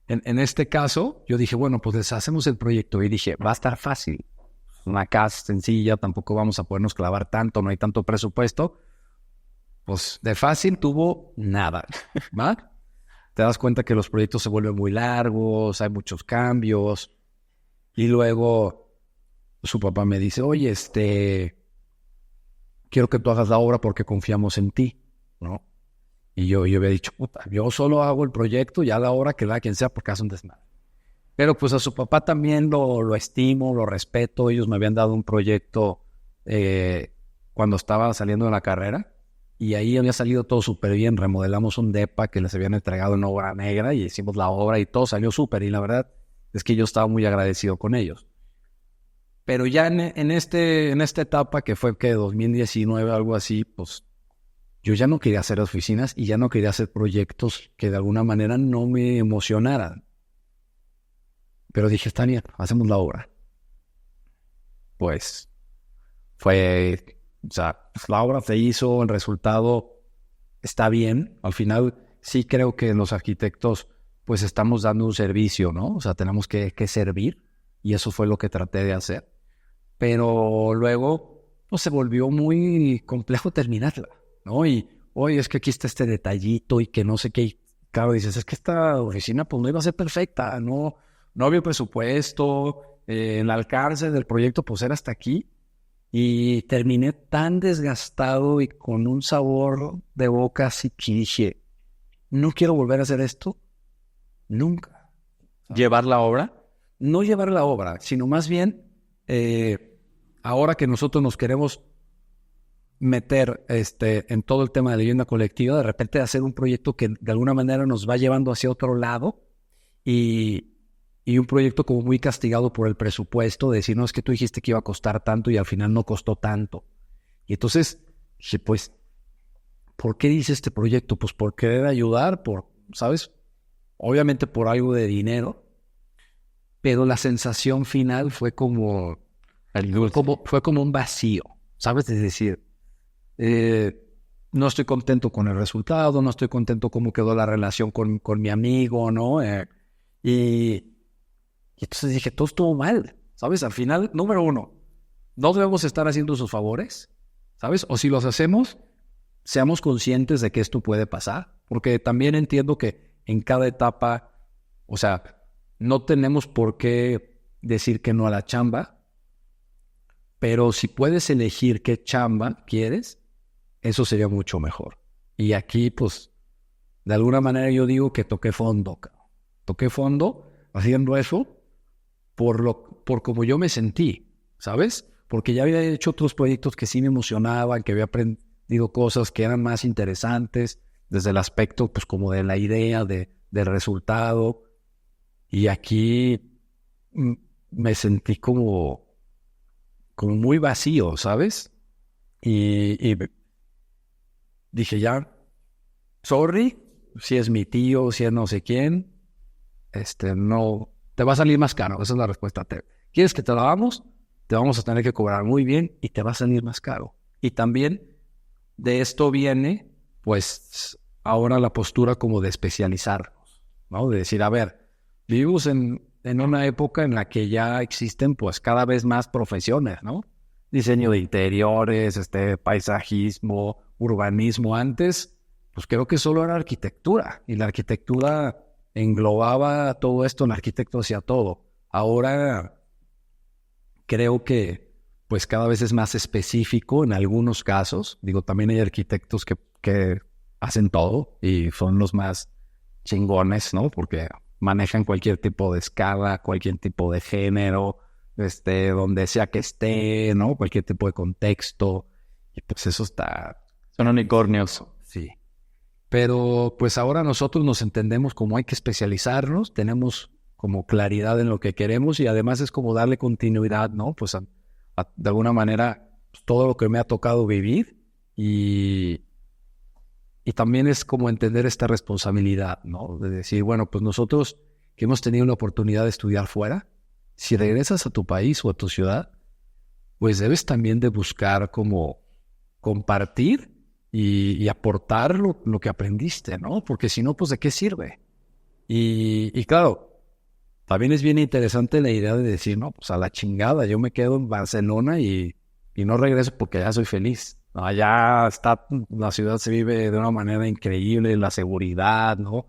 en este caso, yo dije, bueno, pues deshacemos el proyecto y dije, va a estar fácil. Una casa sencilla, tampoco vamos a podernos clavar tanto, no hay tanto presupuesto. Pues de fácil tuvo nada, ¿va? Te das cuenta que los proyectos se vuelven muy largos, hay muchos cambios. Y luego su papá me dice, oye, quiero que tú hagas la obra porque confiamos en ti, ¿no? Y yo había dicho, puta, yo solo hago el proyecto, ya la obra que la quien sea porque hace un desmadre. Pero pues a su papá también lo estimo, lo respeto. Ellos me habían dado un proyecto cuando estaba saliendo de la carrera y ahí había salido todo súper bien. Remodelamos un depa que les habían entregado en obra negra y hicimos la obra y todo salió súper. Y la verdad es que yo estaba muy agradecido con ellos. Pero ya en esta etapa que fue que 2019, algo así, pues yo ya no quería hacer oficinas y ya no quería hacer proyectos que de alguna manera no me emocionaran. Pero dije, está bien, hacemos la obra. Pues o sea, la obra se hizo, el resultado está bien. Al final sí creo que los arquitectos pues estamos dando un servicio, ¿no? O sea, tenemos que servir y eso fue lo que traté de hacer. Pero luego pues, se volvió muy complejo terminarla, ¿no? Y, oye, es que aquí está este detallito y que no sé qué. Y, claro, dices, es que esta oficina pues no iba a ser perfecta, no había presupuesto, el alcance del proyecto pues era hasta aquí. Y terminé tan desgastado y con un sabor de boca así que dije, no quiero volver a hacer esto nunca. ¿Llevar la obra? No llevar la obra, sino más bien, ahora que nosotros nos queremos meter en todo el tema de la vivienda colectiva, de repente hacer un proyecto que de alguna manera nos va llevando hacia otro lado y un proyecto como muy castigado por el presupuesto, de decir, no, es que tú dijiste que iba a costar tanto y al final no costó tanto. Y entonces dije, pues, ¿por qué hice este proyecto? Pues por querer ayudar, ¿sabes? Obviamente por algo de dinero, pero la sensación final fue como un vacío, ¿sabes? Es decir, no estoy contento con el resultado, no estoy contento cómo quedó la relación con mi amigo, ¿no? Y entonces dije, todo estuvo mal, ¿sabes? Al final, número uno, no debemos estar haciendo esos favores, ¿sabes? O si los hacemos, seamos conscientes de que esto puede pasar, porque también entiendo que en cada etapa, o sea, no tenemos por qué decir que no a la chamba, pero si puedes elegir qué chamba quieres, eso sería mucho mejor. Y aquí, pues, de alguna manera yo digo que toqué fondo, toqué fondo haciendo eso por como yo me sentí, ¿sabes? Porque ya había hecho otros proyectos que sí me emocionaban, que había aprendido cosas que eran más interesantes, desde el aspecto, pues, como de la idea, del resultado. Y aquí me sentí como muy vacío, ¿sabes? Y dije, ya, sorry, si es mi tío, si es no sé quién, no, te va a salir más caro, esa es la respuesta. ¿Quieres que te lo hagamos? Te vamos a tener que cobrar muy bien y te va a salir más caro. Y también de esto viene, pues, ahora la postura como de especializarnos, ¿no? De decir, a ver, vivimos en una época en la que ya existen, pues, cada vez más profesiones, ¿no? Diseño de interiores, paisajismo, urbanismo. Antes, pues, creo que solo era arquitectura y la arquitectura englobaba todo esto, el arquitecto hacía todo. Ahora creo que pues cada vez es más específico en algunos casos. Digo, también hay arquitectos que hacen todo y son los más chingones, ¿no? Porque manejan cualquier tipo de escala, cualquier tipo de género, donde sea que esté, ¿no? Cualquier tipo de contexto. Y pues eso está... Son unicornios. Sí. Pero pues ahora nosotros nos entendemos como hay que especializarnos, tenemos como claridad en lo que queremos y además es como darle continuidad, ¿no? Pues de alguna manera pues, todo lo que me ha tocado vivir y también es como entender esta responsabilidad, ¿no? De decir, bueno, pues nosotros que hemos tenido la oportunidad de estudiar fuera, si regresas a tu país o a tu ciudad, pues debes también de buscar como compartir y aportar lo que aprendiste, ¿no? Porque si no, pues ¿de qué sirve? Y claro, también es bien interesante la idea de decir, no, pues a la chingada, yo me quedo en Barcelona y no regreso porque ya soy feliz. No, allá está, la ciudad se vive de una manera increíble, la seguridad, ¿no?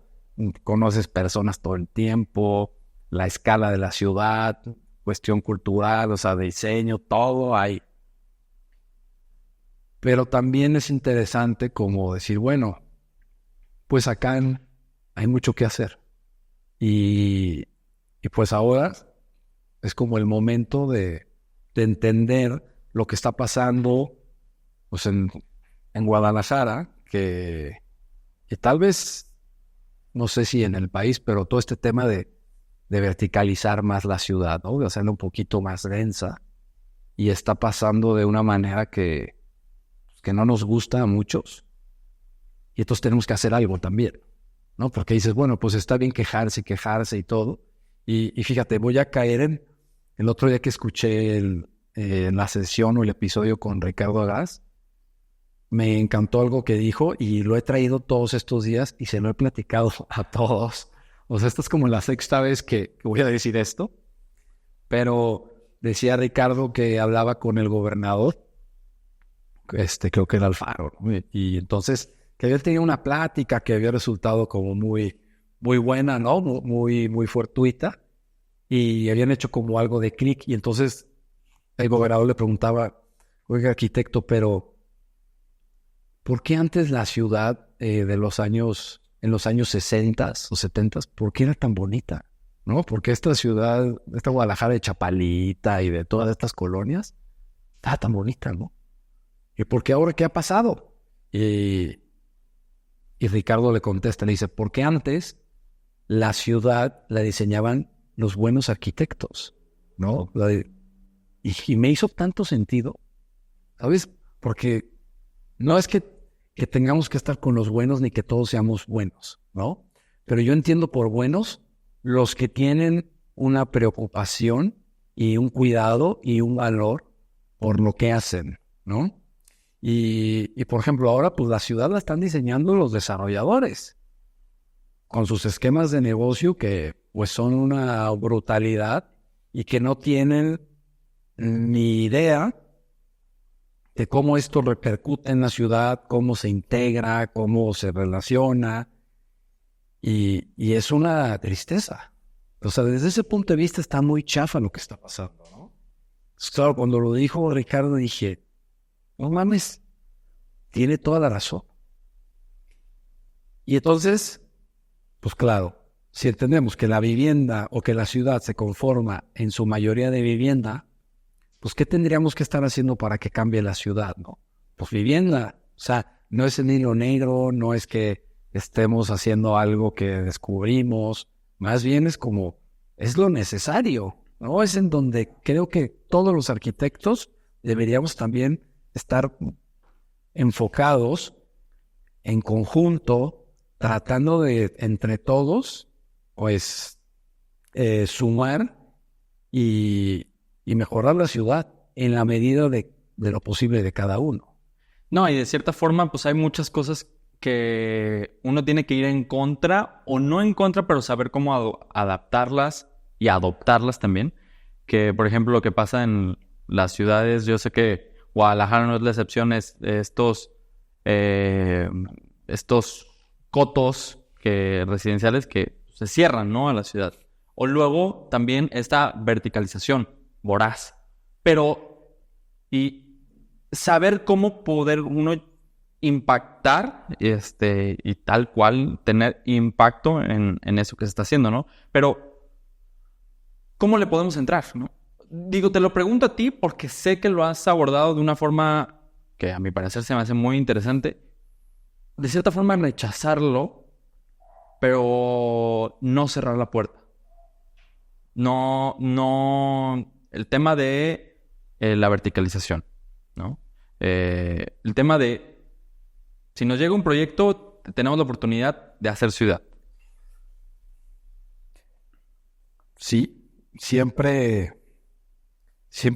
Conoces personas todo el tiempo, la escala de la ciudad, cuestión cultural, o sea, de diseño, todo hay. Pero también es interesante como decir, bueno, pues acá hay mucho que hacer. Y pues ahora es como el momento de entender lo que está pasando pues en Guadalajara, que tal vez, no sé si en el país, pero todo este tema de verticalizar más la ciudad, ¿no? De hacerla un poquito más densa. Y está pasando de una manera que no nos gusta a muchos. Y entonces tenemos que hacer algo también, ¿no? Porque dices, bueno, pues está bien quejarse y todo. Y fíjate, voy a caer en el otro día que escuché la sesión o el episodio con Ricardo Agaz. Me encantó algo que dijo y lo he traído todos estos días y se lo he platicado a todos. O sea, esta es como la sexta vez que voy a decir esto. Pero decía Ricardo que hablaba con el gobernador, creo que era Alfaro, ¿no? Y entonces que había tenido una plática que había resultado como muy, muy buena, ¿no? Muy, muy fortuita. Y habían hecho como algo de clic. Y entonces el gobernador le preguntaba, oiga, arquitecto, pero ¿por qué antes la ciudad en los años 60 o 70, por qué era tan bonita? ¿No? Porque esta ciudad, esta Guadalajara de Chapalita y de todas estas colonias, estaba tan bonita, ¿no? ¿Y por qué ahora qué ha pasado? Y Ricardo le contesta, le dice, porque antes la ciudad la diseñaban los buenos arquitectos, ¿no? Y me hizo tanto sentido, ¿sabes? Porque no es que tengamos que estar con los buenos ni que todos seamos buenos, ¿no? Pero yo entiendo por buenos los que tienen una preocupación y un cuidado y un valor por lo que hacen, ¿no? Y por ejemplo, ahora pues la ciudad la están diseñando los desarrolladores con sus esquemas de negocio que pues son una brutalidad y que no tienen ni idea de cómo esto repercute en la ciudad, cómo se integra, cómo se relaciona, y es una tristeza. O sea, desde ese punto de vista está muy chafa lo que está pasando, ¿no? Pues, claro, cuando lo dijo Ricardo dije, no mames, tiene toda la razón. Y entonces, pues claro, si entendemos que la vivienda o que la ciudad se conforma en su mayoría de vivienda, pues ¿qué tendríamos que estar haciendo para que cambie la ciudad, no? Pues vivienda. O sea, no es el hilo negro, no es que estemos haciendo algo que descubrimos, más bien es como, es lo necesario, ¿no? Es en donde creo que todos los arquitectos deberíamos también estar enfocados en conjunto, tratando de, entre todos, pues, sumar y mejorar la ciudad en la medida de lo posible de cada uno. No, y de cierta forma, pues hay muchas cosas que uno tiene que ir en contra o no en contra, pero saber cómo adaptarlas y adoptarlas también. Que, por ejemplo, lo que pasa en las ciudades, yo sé que Guadalajara no es la excepción, es estos cotos residenciales que se cierran, ¿no? A la ciudad. O luego también esta verticalización voraz. Pero y saber cómo poder uno impactar y tal cual tener impacto en eso que se está haciendo, ¿no? Pero, ¿cómo le podemos entrar, no? Digo, te lo pregunto a ti porque sé que lo has abordado de una forma que a mi parecer se me hace muy interesante. De cierta forma rechazarlo, pero no cerrar la puerta. No, el tema de la verticalización, ¿no? El tema de, si nos llega un proyecto, tenemos la oportunidad de hacer ciudad. Sí, siempre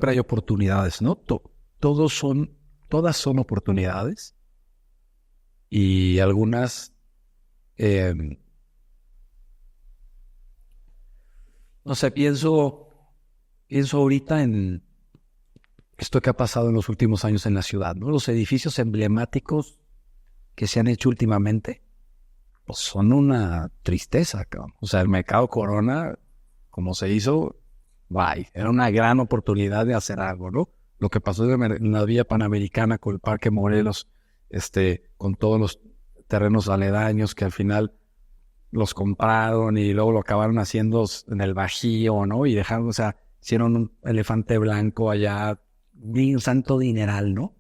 hay oportunidades, ¿no? Todas son oportunidades y algunas, no sé, pienso ahorita en esto que ha pasado en los últimos años en la ciudad, ¿no? Los edificios emblemáticos que se han hecho últimamente, pues son una tristeza, cabrón. O sea, el Mercado Corona, como se hizo, bye, era una gran oportunidad de hacer algo, ¿no? Lo que pasó en la Vía Panamericana con el Parque Morelos, con todos los terrenos aledaños que al final los compraron y luego lo acabaron haciendo en el Bajío, ¿no? Y dejaron, o sea, hicieron un elefante blanco allá, un santo dineral, ¿no?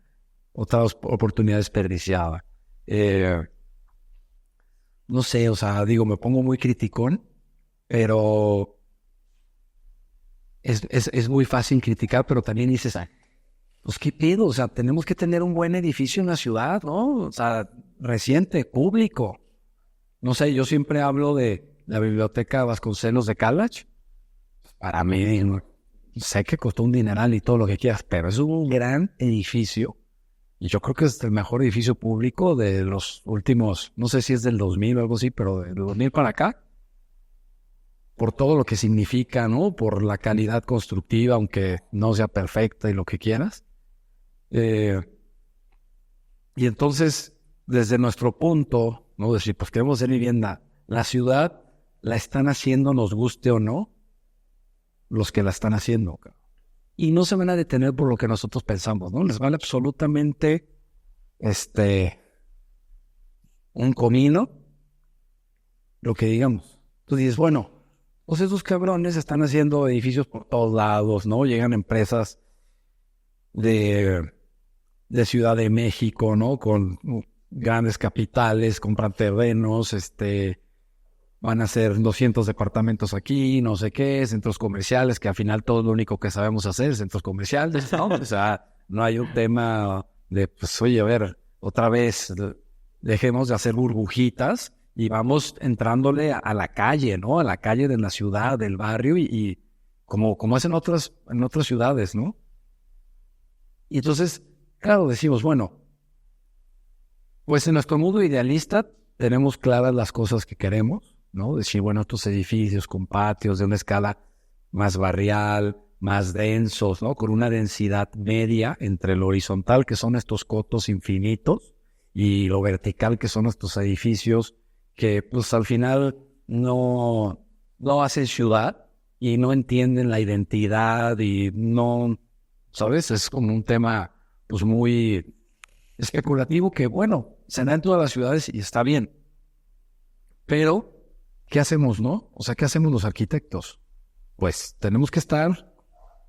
Otra oportunidad desperdiciada. No sé, o sea, digo, me pongo muy criticón, pero es muy fácil criticar, pero también dices, pues qué pedo, o sea, tenemos que tener un buen edificio en la ciudad, ¿no? O sea, reciente, público. No sé, yo siempre hablo de la Biblioteca Vasconcelos de Calach. Para mí, sé que costó un dineral y todo lo que quieras, pero es un gran edificio. Y yo creo que es el mejor edificio público de los últimos, no sé si es del 2000 o algo así, pero del 2000 para acá. Por todo lo que significa, ¿no? Por la calidad constructiva, aunque no sea perfecta y lo que quieras. Y entonces, desde nuestro punto, ¿no? Decir, pues queremos hacer vivienda. La ciudad la están haciendo, nos guste o no, los que la están haciendo. Y no se van a detener por lo que nosotros pensamos, ¿no? Les vale absolutamente un comino lo que digamos. Tú dices, bueno, pues esos cabrones están haciendo edificios por todos lados, ¿no? Llegan empresas de Ciudad de México, ¿no? Con grandes capitales, compran terrenos, van a hacer 200 departamentos aquí, no sé qué, centros comerciales, que al final todo lo único que sabemos hacer es centros comerciales, ¿no? O sea, no hay un tema de, pues, oye, a ver, otra vez, dejemos de hacer burbujitas y vamos entrándole a la calle, ¿no? A la calle de la ciudad, del barrio y como hacen en otras ciudades, ¿no? Y entonces, claro, decimos, bueno, pues en nuestro mundo idealista tenemos claras las cosas que queremos, ¿no? Decir, bueno, estos edificios con patios de una escala más barrial, más densos, ¿no? Con una densidad media entre lo horizontal, que son estos cotos infinitos, y lo vertical, que son estos edificios que, pues, al final no hacen ciudad y no entienden la identidad y no, ¿sabes? Es como un tema, pues, muy especulativo que, bueno, se da en todas las ciudades y está bien. Pero, ¿qué hacemos, no? O sea, ¿qué hacemos los arquitectos? Pues tenemos que estar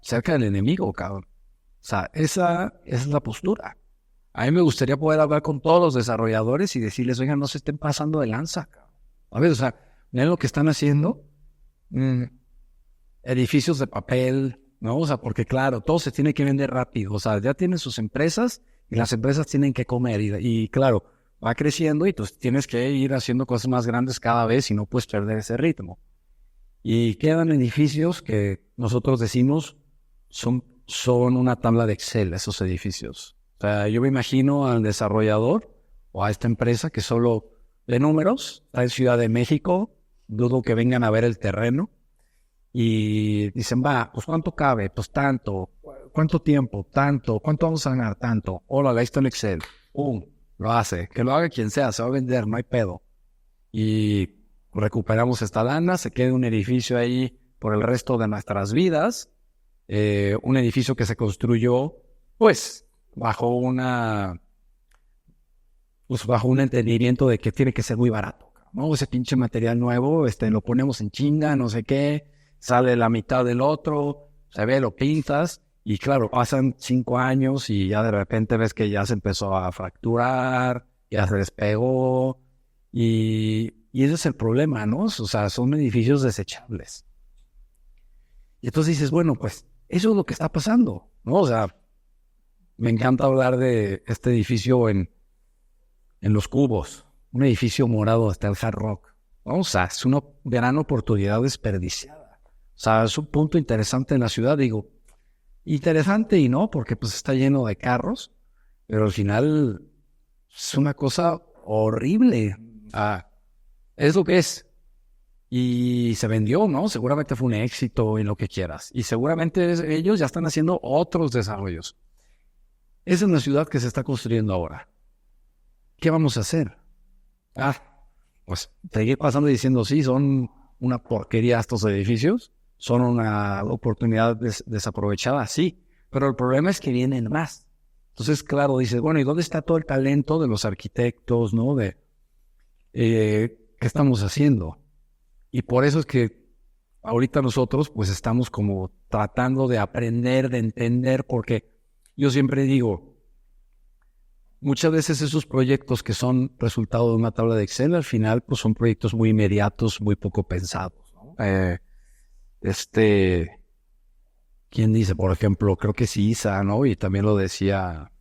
cerca del enemigo, cabrón. O sea, esa es la postura. A mí me gustaría poder hablar con todos los desarrolladores y decirles, oigan, no se estén pasando de lanza, cabrón. A ver, o sea, miren lo que están haciendo. Edificios de papel, ¿no? O sea, porque claro, todo se tiene que vender rápido. O sea, ya tienen sus empresas y las empresas tienen que comer. Y claro, va creciendo y pues tienes que ir haciendo cosas más grandes cada vez y no puedes perder ese ritmo. Y quedan edificios que nosotros decimos son una tabla de Excel, esos edificios. O sea, yo me imagino al desarrollador o a esta empresa que solo de números, está en Ciudad de México, dudo que vengan a ver el terreno y dicen, va, pues ¿cuánto cabe? Pues tanto. ¿Cuánto tiempo? Tanto. ¿Cuánto vamos a ganar? Tanto. Hola, ahí está el Excel. Lo hace. Que lo haga quien sea, se va a vender, no hay pedo. Y recuperamos esta lana, se queda un edificio ahí por el resto de nuestras vidas. Un edificio que se construyó Pues bajo una, pues bajo un entendimiento de que tiene que ser muy barato, ¿no? Ese pinche material nuevo, lo ponemos en chinga, no sé qué, sale la mitad del otro, se ve, lo pintas, y claro, pasan 5 años y ya de repente ves que ya se empezó a fracturar, ya se despegó, y ese es el problema, ¿no? O sea, son edificios desechables. Y entonces dices, bueno, pues eso es lo que está pasando, ¿no? O sea, me encanta hablar de este edificio en Los Cubos, un edificio morado hasta el Hard Rock. ¿No? O sea, es una gran oportunidad desperdiciada. O sea, es un punto interesante en la ciudad, digo, interesante y no, porque pues está lleno de carros, pero al final es una cosa horrible. Ah, es lo que es. Y se vendió, ¿no? Seguramente fue un éxito en lo que quieras. Y seguramente ellos ya están haciendo otros desarrollos. Esa es la ciudad que se está construyendo ahora. ¿Qué vamos a hacer? Pues seguir pasando y diciendo, sí, son una porquería estos edificios, son una oportunidad desaprovechada, sí, pero el problema es que vienen más. Entonces, claro, dices, bueno, ¿y dónde está todo el talento de los arquitectos, ¿no? ¿Qué estamos haciendo? Y por eso es que ahorita nosotros, pues estamos como tratando de aprender, de entender, porque yo siempre digo, muchas veces esos proyectos que son resultado de una tabla de Excel, al final, pues son proyectos muy inmediatos, muy poco pensados, ¿no? ¿Quién dice? Por ejemplo, creo que sí, Isa, ¿no? Y también lo decía,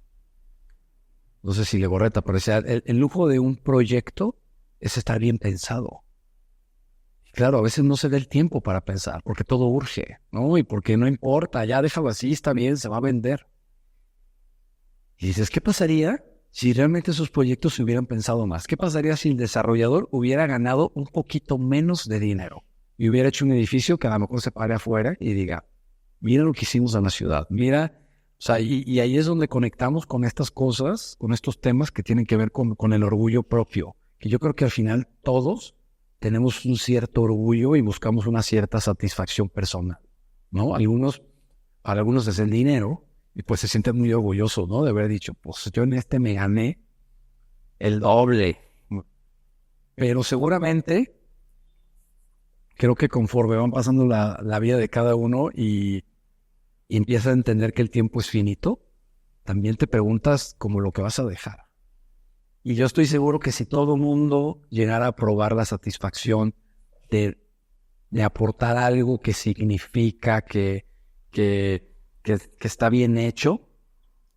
no sé si Legorreta, pero decía, el lujo de un proyecto es estar bien pensado. Claro, a veces no se da el tiempo para pensar, porque todo urge, ¿no? Y porque no importa, ya déjalo así, está bien, se va a vender. Y dices, ¿qué pasaría si realmente esos proyectos se hubieran pensado más? ¿Qué pasaría si el desarrollador hubiera ganado un poquito menos de dinero y hubiera hecho un edificio que a lo mejor se pare afuera y diga, mira lo que hicimos en la ciudad, mira, o sea, y ahí es donde conectamos con estas cosas, con estos temas que tienen que ver con el orgullo propio, que yo creo que al final todos tenemos un cierto orgullo y buscamos una cierta satisfacción personal, ¿no? Para algunos es el dinero, y pues se sienten muy orgullosos, ¿no? De haber dicho, pues yo en este me gané el doble. Pero seguramente, creo que conforme van pasando la vida de cada uno y empiezas a entender que el tiempo es finito, también te preguntas como lo que vas a dejar. Y yo estoy seguro que si todo el mundo llegara a probar la satisfacción de, de aportar algo que significa que está bien hecho,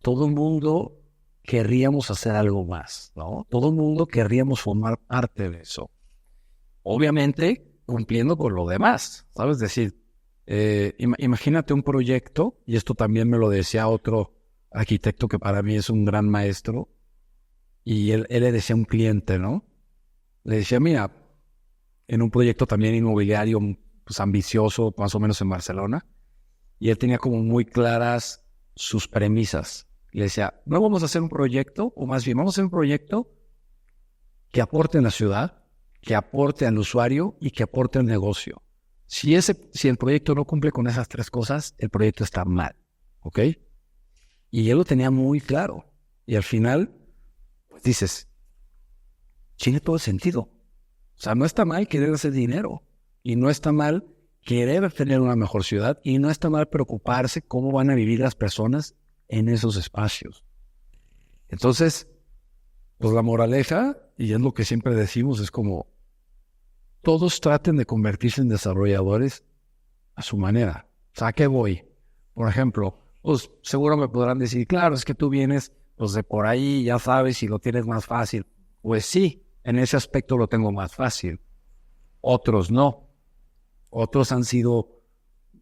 todo el mundo querríamos hacer algo más, ¿no? Todo el mundo querríamos formar parte de eso. Obviamente, cumpliendo con lo demás, ¿sabes? Es decir, imagínate un proyecto, y esto también me lo decía otro arquitecto que para mí es un gran maestro, y él le decía a un cliente, ¿no? Le decía, mira, en un proyecto también inmobiliario, pues ambicioso, más o menos en Barcelona, y él tenía como muy claras sus premisas. Le decía, no vamos a hacer un proyecto, o más bien, vamos a hacer un proyecto que aporte en la ciudad, que aporte al usuario y que aporte al negocio. Si el proyecto no cumple con esas tres cosas, el proyecto está mal, ¿ok? Y él lo tenía muy claro. Y al final, pues dices, tiene todo el sentido. O sea, no está mal querer hacer dinero. Y no está mal querer tener una mejor ciudad. Y no está mal preocuparse cómo van a vivir las personas en esos espacios. Entonces, pues la moraleja, y es lo que siempre decimos, es como todos traten de convertirse en desarrolladores a su manera. O sea, ¿a qué voy? Por ejemplo, pues seguro me podrán decir, claro, es que tú vienes pues de por ahí, ya sabes, y lo tienes más fácil. Pues sí, en ese aspecto lo tengo más fácil. Otros no. Otros han sido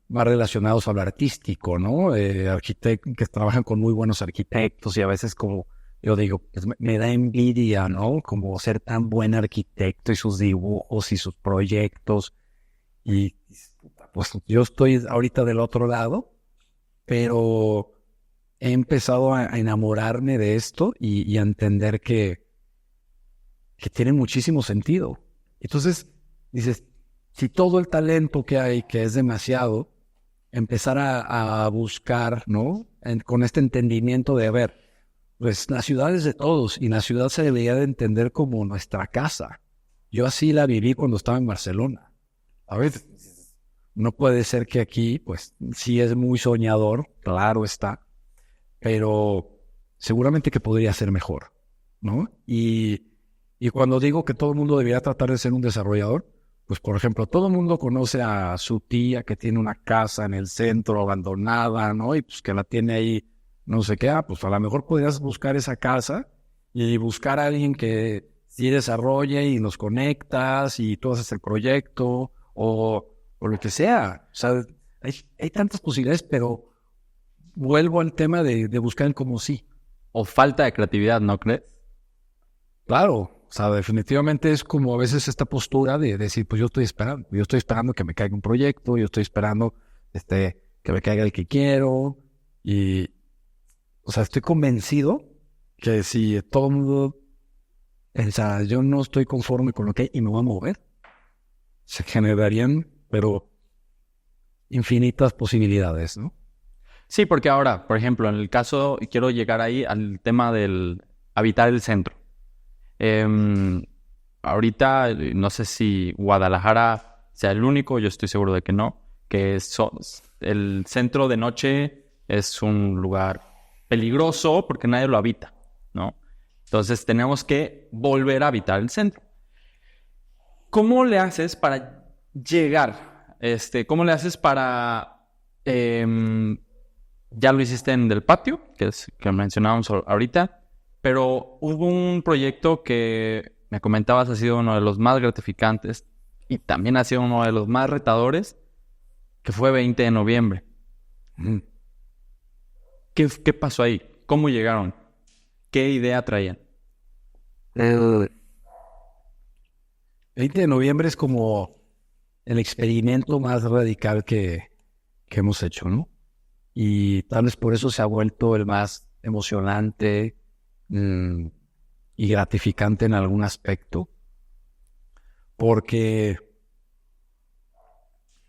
más relacionados a lo artístico, ¿no? Arquitectos que trabajan con muy buenos arquitectos y a veces como yo digo, pues me da envidia, ¿no? Como ser tan buen arquitecto y sus dibujos y sus proyectos. Y pues yo estoy ahorita del otro lado, pero he empezado a enamorarme de esto y a entender que tiene muchísimo sentido. Entonces, dices, si todo el talento que hay, que es demasiado, empezar a buscar, ¿no? Con este entendimiento de, a ver, pues la ciudad es de todos y la ciudad se debería de entender como nuestra casa. Yo así la viví cuando estaba en Barcelona. A ver, no puede ser que aquí, pues sí es muy soñador, claro está, pero seguramente que podría ser mejor, ¿no? Y cuando digo que todo el mundo debería tratar de ser un desarrollador, pues por ejemplo, todo el mundo conoce a su tía que tiene una casa en el centro abandonada, ¿no? Y pues que la tiene ahí, no sé qué, pues a lo mejor podrías buscar esa casa y buscar a alguien que sí desarrolle y los conectas y tú haces el proyecto o lo que sea. O sea, hay tantas posibilidades, pero vuelvo al tema de buscar el como sí. O falta de creatividad, ¿no crees? Claro, o sea, definitivamente es como a veces esta postura de decir, pues yo estoy esperando que me caiga un proyecto, yo estoy esperando que me caiga el que quiero y, o sea, estoy convencido que si todo el mundo, o sea, yo no estoy conforme con lo que hay y me voy a mover, se generarían, pero infinitas posibilidades, ¿no? Sí, porque ahora, por ejemplo, en el caso, y quiero llegar ahí al tema del habitar el centro. Ahorita, no sé si Guadalajara sea el único, yo estoy seguro de que no, que el centro de noche es un lugar peligroso porque nadie lo habita, ¿no? Entonces tenemos que volver a habitar el centro. ¿Cómo le haces para llegar? ¿Cómo le haces para... ya lo hiciste en Del Patio, que mencionábamos ahorita, pero hubo un proyecto que me comentabas ha sido uno de los más gratificantes y también ha sido uno de los más retadores, que fue 20 de noviembre. Mm. ¿Qué pasó ahí? ¿Cómo llegaron? ¿Qué idea traían? El 20 de noviembre es como el experimento más radical que hemos hecho, ¿no? Y tal vez por eso se ha vuelto el más emocionante y gratificante en algún aspecto. Porque,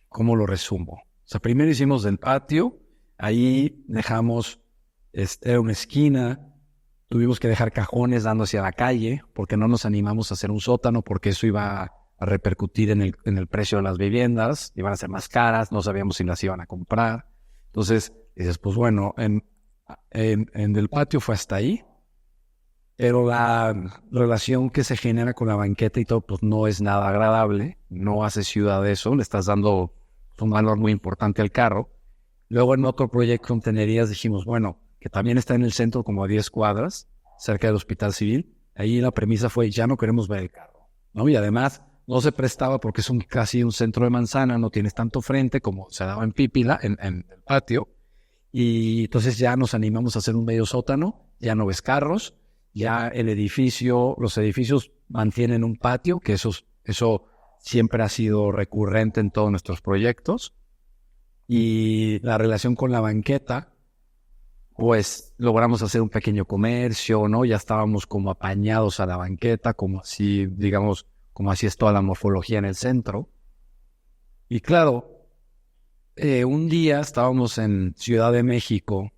¿cómo lo resumo? O sea, primero hicimos Del Patio, ahí dejamos, era una esquina, tuvimos que dejar cajones dando hacia la calle, porque no nos animamos a hacer un sótano, porque eso iba a repercutir en el precio de las viviendas, iban a ser más caras, no sabíamos si las iban a comprar. Entonces, dices, pues bueno, en Del Patio fue hasta ahí, pero la relación que se genera con la banqueta y todo, pues no es nada agradable, no hace ciudad de eso, le estás dando un valor muy importante al carro. Luego en otro proyecto en Tenerías dijimos, bueno, que también está en el centro como a 10 cuadras, cerca del Hospital Civil, ahí la premisa fue, ya no queremos ver el carro, ¿no? Y además no se prestaba porque es casi un centro de manzana, no tienes tanto frente como se daba en Pípila, en el patio, y entonces ya nos animamos a hacer un medio sótano, ya no ves carros, ya los edificios mantienen un patio, que eso siempre ha sido recurrente en todos nuestros proyectos, y la relación con la banqueta, pues logramos hacer un pequeño comercio, ¿no? Ya estábamos como apañados a la banqueta, como así, digamos, como así es toda la morfología en el centro. Y claro, un día estábamos en Ciudad de México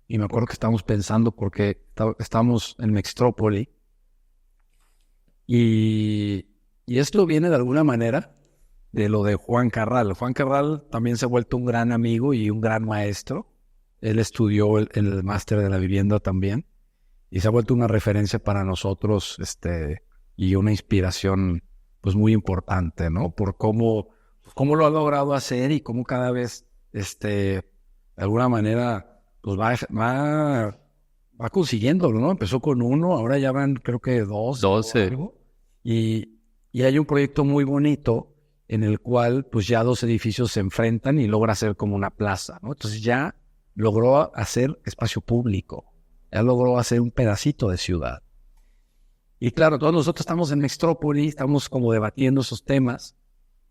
y me acuerdo que estábamos pensando porque estábamos en Mextrópoli y esto viene de alguna manera de lo de Juan Carral. Juan Carral también se ha vuelto un gran amigo y un gran maestro. Él estudió el máster de la vivienda también y se ha vuelto una referencia para nosotros y una inspiración pues muy importante, ¿no? Por cómo lo ha logrado hacer y cómo cada vez de alguna manera pues va consiguiéndolo, ¿no? Empezó con uno, ahora ya van creo que 12. Y hay un proyecto muy bonito en el cual pues ya 2 edificios se enfrentan y logra hacer como una plaza, ¿no? Entonces ya logró hacer espacio público, ya logró hacer un pedacito de ciudad. Y claro, todos nosotros estamos en Mextrópoli, estamos como debatiendo esos temas.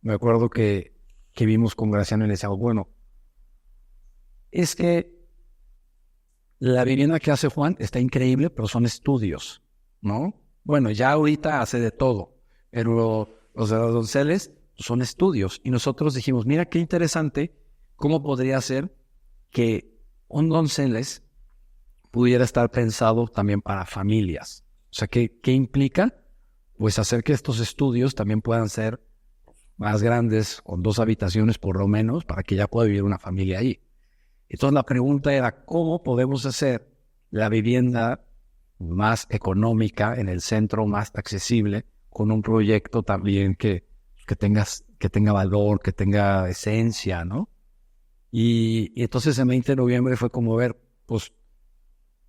Me acuerdo que vimos con Graciano y le decíamos, bueno, es que la vivienda que hace Juan está increíble, pero son estudios, ¿no? Bueno, ya ahorita hace de todo, pero los de los Donceles son estudios. Y nosotros dijimos, mira qué interesante ¿cómo podría ser que un Donceles pudiera estar pensado también para familias? O sea, ¿qué implica? Pues hacer que estos estudios también puedan ser más grandes, con 2 habitaciones por lo menos, para que ya pueda vivir una familia ahí. Entonces la pregunta era, ¿cómo podemos hacer la vivienda más económica en el centro, más accesible, con un proyecto también que tenga valor, que tenga esencia, ¿no? Y entonces el 20 de noviembre fue como ver, pues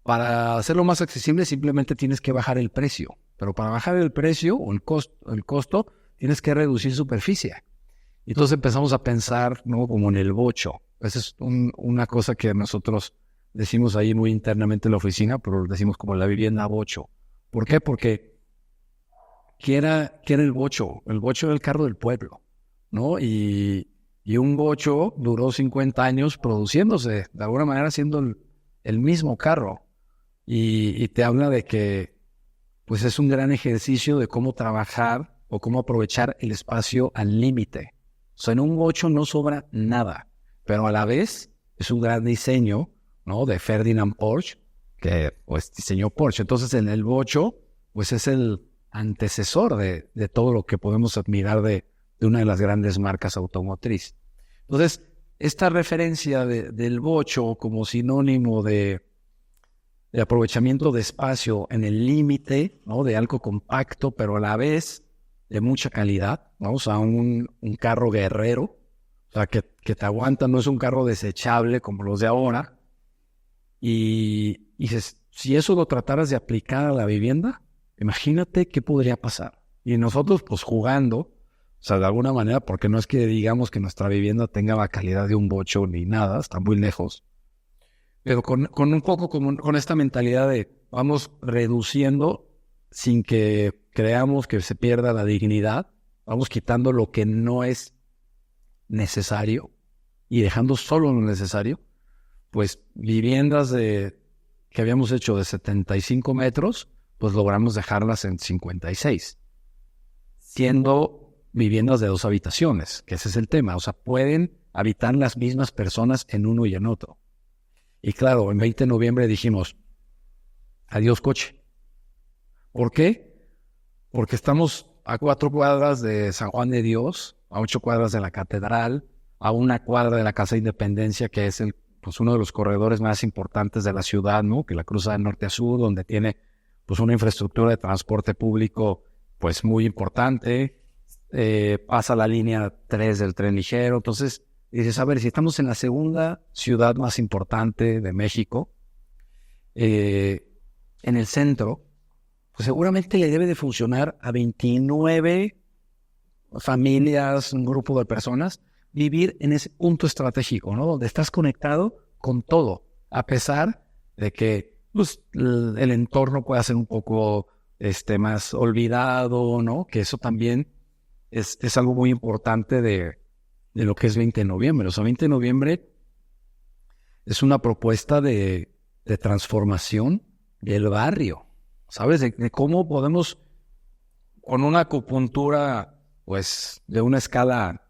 para hacerlo más accesible simplemente tienes que bajar el precio, pero para bajar el precio o el costo tienes que reducir superficie. Entonces empezamos a pensar, ¿no? Como en el bocho. Esa es una cosa que nosotros decimos ahí muy internamente en la oficina, pero decimos como la vivienda bocho. ¿Por qué? Porque ¿qué era el bocho? El bocho era el carro del pueblo, ¿no? Y un bocho duró 50 años produciéndose, de alguna manera siendo el mismo carro. Y te habla de que pues es un gran ejercicio de cómo trabajar o cómo aprovechar el espacio al límite. O sea, en un bocho no sobra nada, pero a la vez es un gran diseño, ¿no? De Ferdinand Porsche, que pues diseñó Porsche. Entonces en el bocho pues es el antecesor de todo lo que podemos admirar de una de las grandes marcas automotriz. Entonces, esta referencia del bocho como sinónimo de aprovechamiento de espacio en el límite, ¿no? De algo compacto, pero a la vez de mucha calidad, ¿no? O sea, un carro guerrero, o sea, que te aguanta, no es un carro desechable como los de ahora. Y si eso lo trataras de aplicar a la vivienda, imagínate qué podría pasar. Y nosotros, pues jugando, o sea, de alguna manera, porque no es que digamos que nuestra vivienda tenga la calidad de un bocho ni nada, está muy lejos, pero con un poco con esta mentalidad de vamos reduciendo sin que creamos que se pierda la dignidad, vamos quitando lo que no es necesario y dejando solo lo necesario, pues viviendas que habíamos hecho de 75 metros, pues logramos dejarlas en 56, siendo viviendas de 2 habitaciones, que ese es el tema. O sea, pueden habitar las mismas personas en uno y en otro. Y claro, el 20 de noviembre dijimos, adiós coche. ¿Por qué? Porque estamos a 4 cuadras de San Juan de Dios, a 8 cuadras de la Catedral, a 1 cuadra de la Casa de Independencia, que es pues uno de los corredores más importantes de la ciudad, ¿no? Que la cruza de norte a sur, donde tiene pues una infraestructura de transporte público pues muy importante. Pasa la línea 3 del tren ligero. Entonces dices, a ver, si estamos en la segunda ciudad más importante de México, en el centro, pues seguramente le debe de funcionar a 29 familias, un grupo de personas, vivir en ese punto estratégico, ¿no? Donde estás conectado con todo, a pesar de que pues, el entorno pueda ser un poco más olvidado, ¿no? Que eso también es algo muy importante de lo que es 20 de noviembre. O sea, 20 de noviembre es una propuesta de transformación del barrio, ¿sabes? De cómo podemos, con una acupuntura, pues, de una escala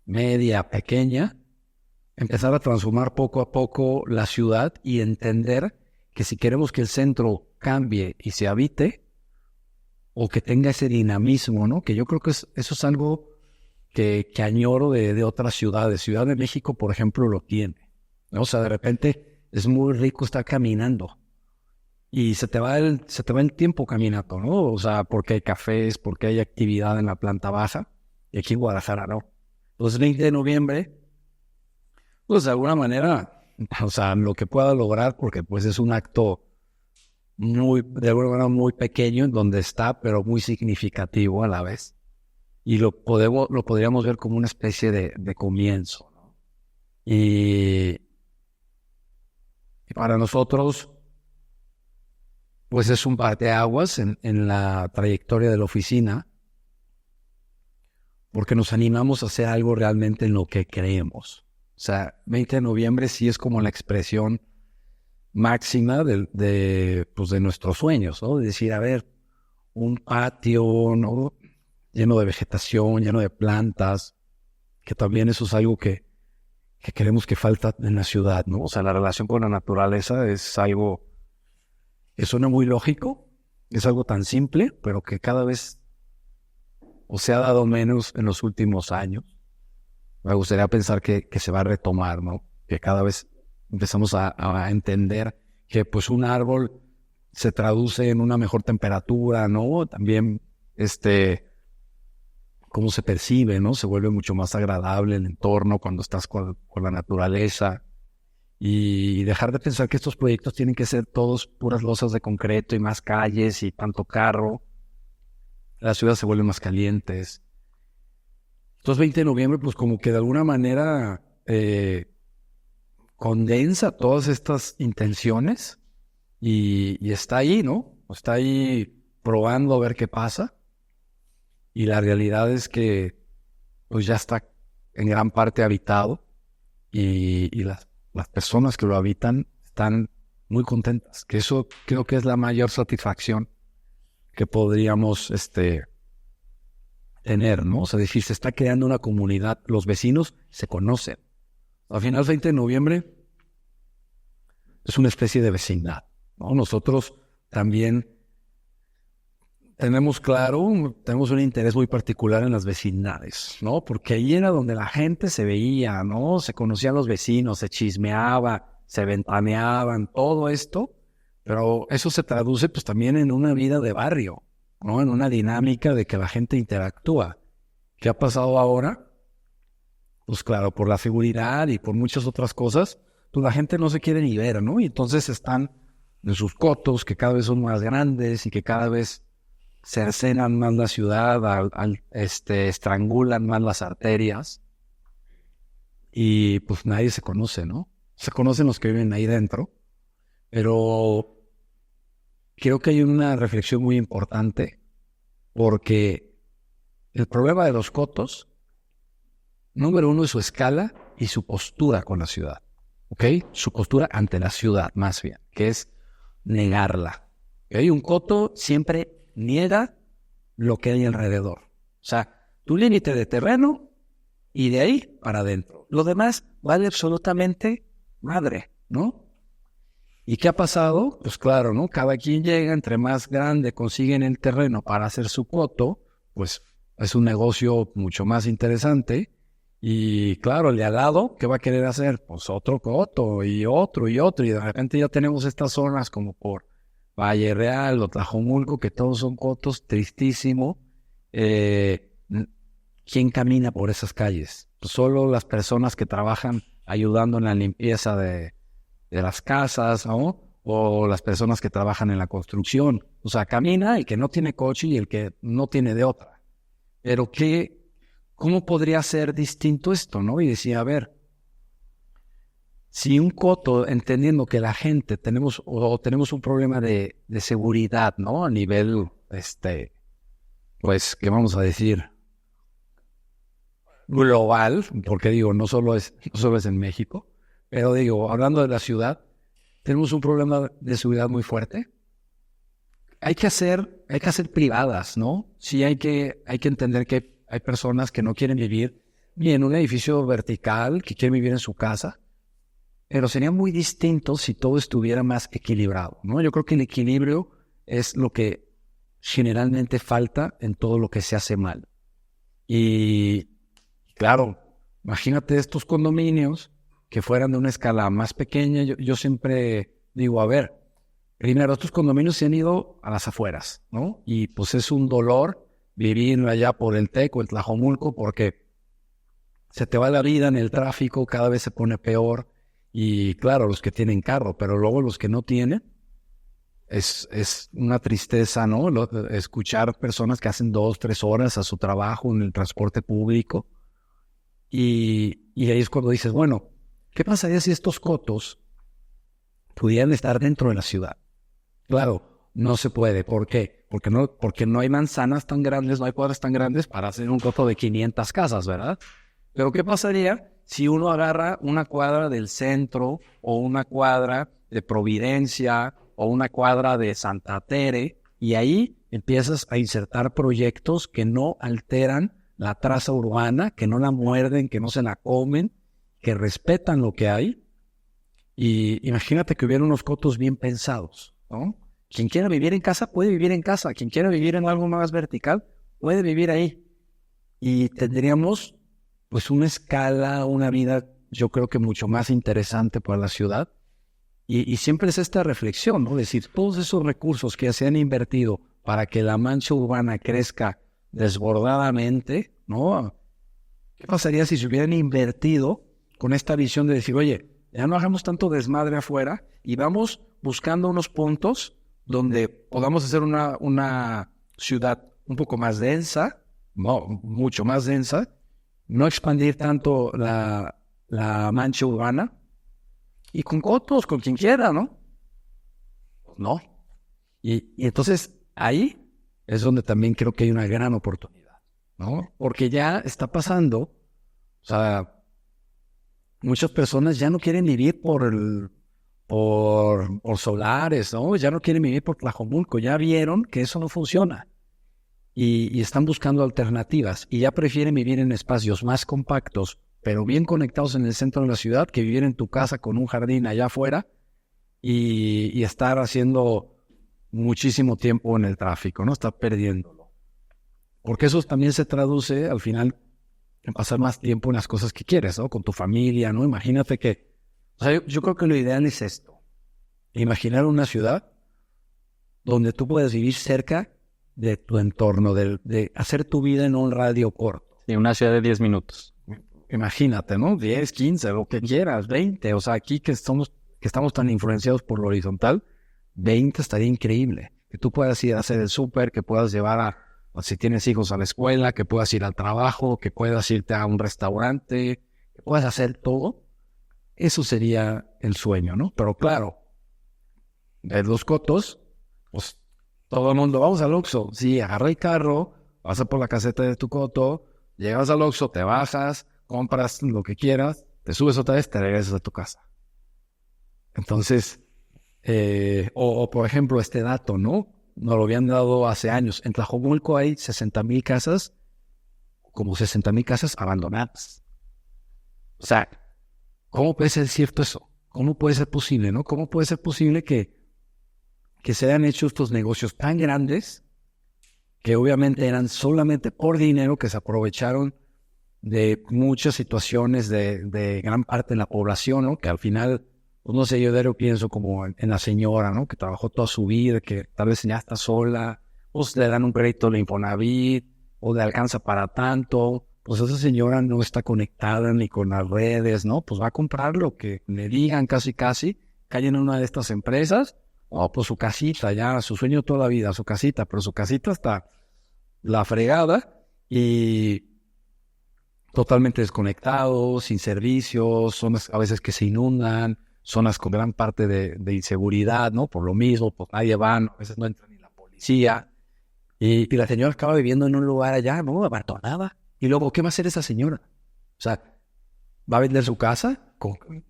media, pequeña, empezar a transformar poco a poco la ciudad y entender que si queremos que el centro cambie y se habite, o que tenga ese dinamismo, ¿no? Que yo creo que eso es algo que añoro de otras ciudades. Ciudad de México, por ejemplo, lo tiene, ¿no? O sea, de repente es muy rico estar caminando y se te va el tiempo caminando, ¿no? O sea, porque hay cafés, porque hay actividad en la planta baja, y aquí en Guadalajara no. Entonces, 20 de noviembre, pues de alguna manera, o sea, lo que pueda lograr, porque pues es un acto de alguna manera muy pequeño en donde está, pero muy significativo a la vez. Y lo podríamos ver como una especie de comienzo, ¿no? Y para nosotros, pues es un parteaguas en la trayectoria de la oficina, porque nos animamos a hacer algo realmente en lo que creemos. O sea, 20 de noviembre sí es como la expresión máxima de nuestros sueños, ¿no? De decir, a ver, un patio, ¿no? Lleno de vegetación, lleno de plantas, que también eso es algo que que creemos que falta en la ciudad, ¿no? O sea, la relación con la naturaleza es algo que suena muy lógico, es algo tan simple, pero que cada vez o se ha dado menos en los últimos años. Me gustaría pensar que se va a retomar, ¿no? Que cada vez empezamos a entender que pues un árbol se traduce en una mejor temperatura, ¿no? También, cómo se percibe, ¿no? Se vuelve mucho más agradable el entorno cuando estás con la naturaleza. Y dejar de pensar que estos proyectos tienen que ser todos puras losas de concreto y más calles y tanto carro. Las ciudades se vuelven más calientes. Entonces 20 de noviembre, pues como que de alguna manera condensa todas estas intenciones y está ahí, ¿no? Está ahí probando a ver qué pasa. Y la realidad es que pues ya está en gran parte habitado y las personas que lo habitan están muy contentas. Que eso creo que es la mayor satisfacción que podríamos tener, ¿no? O sea, decir, se está creando una comunidad, los vecinos se conocen. Al final, 20 de noviembre es una especie de vecindad, ¿no? Nosotros también tenemos un interés muy particular en las vecindades, ¿no? Porque ahí era donde la gente se veía, ¿no? Se conocían los vecinos, se chismeaba, se ventaneaban, todo esto, pero eso se traduce pues también en una vida de barrio, ¿no? En una dinámica de que la gente interactúa. ¿Qué ha pasado ahora? Pues claro, por la seguridad y por muchas otras cosas, pues la gente no se quiere ni ver, ¿no? Y entonces están en sus cotos que cada vez son más grandes y que cada vez cercenan más la ciudad, estrangulan más las arterias y pues nadie se conoce, ¿no? Se conocen los que viven ahí dentro, pero creo que hay una reflexión muy importante porque el problema de los cotos, número uno, es su escala y su postura con la ciudad, ¿ok? Su postura ante la ciudad, más bien, que es negarla. ¿Ok? Un coto siempre niega lo que hay alrededor. O sea, tu límite de terreno y de ahí para adentro. Lo demás vale absolutamente madre, ¿no? ¿Y qué ha pasado? Pues claro, ¿no? Cada quien llega, entre más grande consiguen el terreno para hacer su coto, pues es un negocio mucho más interesante. Y claro, el de al lado, ¿qué va a querer hacer? Pues otro coto y otro y otro. Y de repente ya tenemos estas zonas como por Valle Real o Tlajomulco, que todos son cotos, tristísimo. ¿Quién camina por esas calles? Pues solo las personas que trabajan ayudando en la limpieza de las casas, ¿no? O las personas que trabajan en la construcción. O sea, camina el que no tiene coche y el que no tiene de otra. Pero ¿cómo podría ser distinto esto, no? Y decía, a ver, si un coto, entendiendo que la gente tenemos un problema de seguridad, ¿no? A nivel, pues, ¿qué vamos a decir? Global, porque digo, no solo es en México, pero digo, hablando de la ciudad, tenemos un problema de seguridad muy fuerte. Hay que hacer privadas, ¿no? Sí, hay que entender que hay personas que no quieren vivir ni en un edificio vertical, que quieren vivir en su casa, pero sería muy distinto si todo estuviera más equilibrado, ¿no? Yo creo que el equilibrio es lo que generalmente falta en todo lo que se hace mal. Y claro, imagínate estos condominios que fueran de una escala más pequeña. Yo siempre digo, a ver, primero, estos condominios se han ido a las afueras, ¿no? Y pues es un dolor vivir allá por el Teco, el Tlajomulco, porque se te va la vida en el tráfico, cada vez se pone peor. Y claro, los que tienen carro, pero luego los que no tienen, es una tristeza, ¿no? Escuchar personas que hacen 2, 3 horas a su trabajo en el transporte público. Y ahí es cuando dices, bueno, ¿qué pasaría si estos cotos pudieran estar dentro de la ciudad? Claro, no se puede. ¿Por qué? Porque no hay manzanas tan grandes, no hay cuadras tan grandes para hacer un coto de 500 casas, ¿verdad? Pero ¿qué pasaría si uno agarra una cuadra del centro o una cuadra de Providencia o una cuadra de Santa Tere y ahí empiezas a insertar proyectos que no alteran la traza urbana, que no la muerden, que no se la comen, que respetan lo que hay. Y imagínate que hubiera unos cotos bien pensados, ¿no? Quien quiera vivir en casa puede vivir en casa. Quien quiera vivir en algo más vertical puede vivir ahí. Y tendríamos pues una escala, una vida, yo creo que mucho más interesante para la ciudad. Y siempre es esta reflexión, ¿no? Es decir, todos esos recursos que se han invertido para que la mancha urbana crezca desbordadamente, ¿no? ¿Qué pasaría si se hubieran invertido con esta visión de decir, oye, ya no hagamos tanto desmadre afuera y vamos buscando unos puntos donde podamos hacer una ciudad un poco más densa, no, mucho más densa, no expandir tanto la mancha urbana y con cotos, con quien quiera, ¿no? No. Y entonces ahí es donde también creo que hay una gran oportunidad, ¿no? Porque ya está pasando, o sea, muchas personas ya no quieren vivir por solares, ¿no? Ya no quieren vivir por Tlajomulco, ya vieron que eso no funciona. Y están buscando alternativas y ya prefieren vivir en espacios más compactos, pero bien conectados en el centro de la ciudad, que vivir en tu casa con un jardín allá afuera y estar haciendo muchísimo tiempo en el tráfico, ¿no? Estar perdiéndolo. Porque eso también se traduce al final en pasar más tiempo en las cosas que quieres, ¿no? Con tu familia, ¿no? Imagínate que, o sea, yo creo que lo ideal es esto. Imaginar una ciudad donde tú puedas vivir cerca de tu entorno, de hacer tu vida en un radio corto. Sí, una ciudad de 10 minutos. Imagínate, ¿no? 10, 15, lo que quieras, 20. O sea, aquí que estamos tan influenciados por lo horizontal, 20 estaría increíble. Que tú puedas ir a hacer el súper, que puedas llevar si tienes hijos a la escuela, que puedas ir al trabajo, que puedas irte a un restaurante, que puedas hacer todo. Eso sería el sueño, ¿no? Pero claro, de los cotos, pues todo el mundo, vamos al Oxxo. Sí, agarra el carro, vas por la caseta de tu coto, llegas al Oxxo, te bajas, compras lo que quieras, te subes otra vez, te regresas a tu casa. Entonces, o por ejemplo, este dato, ¿no? Nos lo habían dado hace años. En Tlajomulco hay 60,000 casas, como 60,000 casas abandonadas. O sea, ¿cómo puede ser cierto eso? ¿Cómo puede ser posible, no? ¿Cómo puede ser posible que se hayan hecho estos negocios tan grandes que obviamente eran solamente por dinero, que se aprovecharon de muchas situaciones de gran parte de la población, ¿no? Que al final, pues no sé, yo pienso como en la señora, ¿no? Que trabajó toda su vida, que tal vez ya está sola, pues le dan un crédito de Infonavit, o le alcanza para tanto, pues esa señora no está conectada ni con las redes, ¿no? Pues va a comprar lo que le digan casi, cae en una de estas empresas, o pues su casita, ya, su sueño toda la vida, su casita, pero su casita está la fregada y totalmente desconectados, sin servicios, zonas a veces que se inundan, zonas con gran parte de inseguridad, ¿no? Por lo mismo, pues nadie va, a veces no entra ni la policía. Y la señora acaba viviendo en un lugar allá, ¿no? Abandonada. Y luego, ¿qué va a hacer esa señora? O sea, ¿va a vender su casa?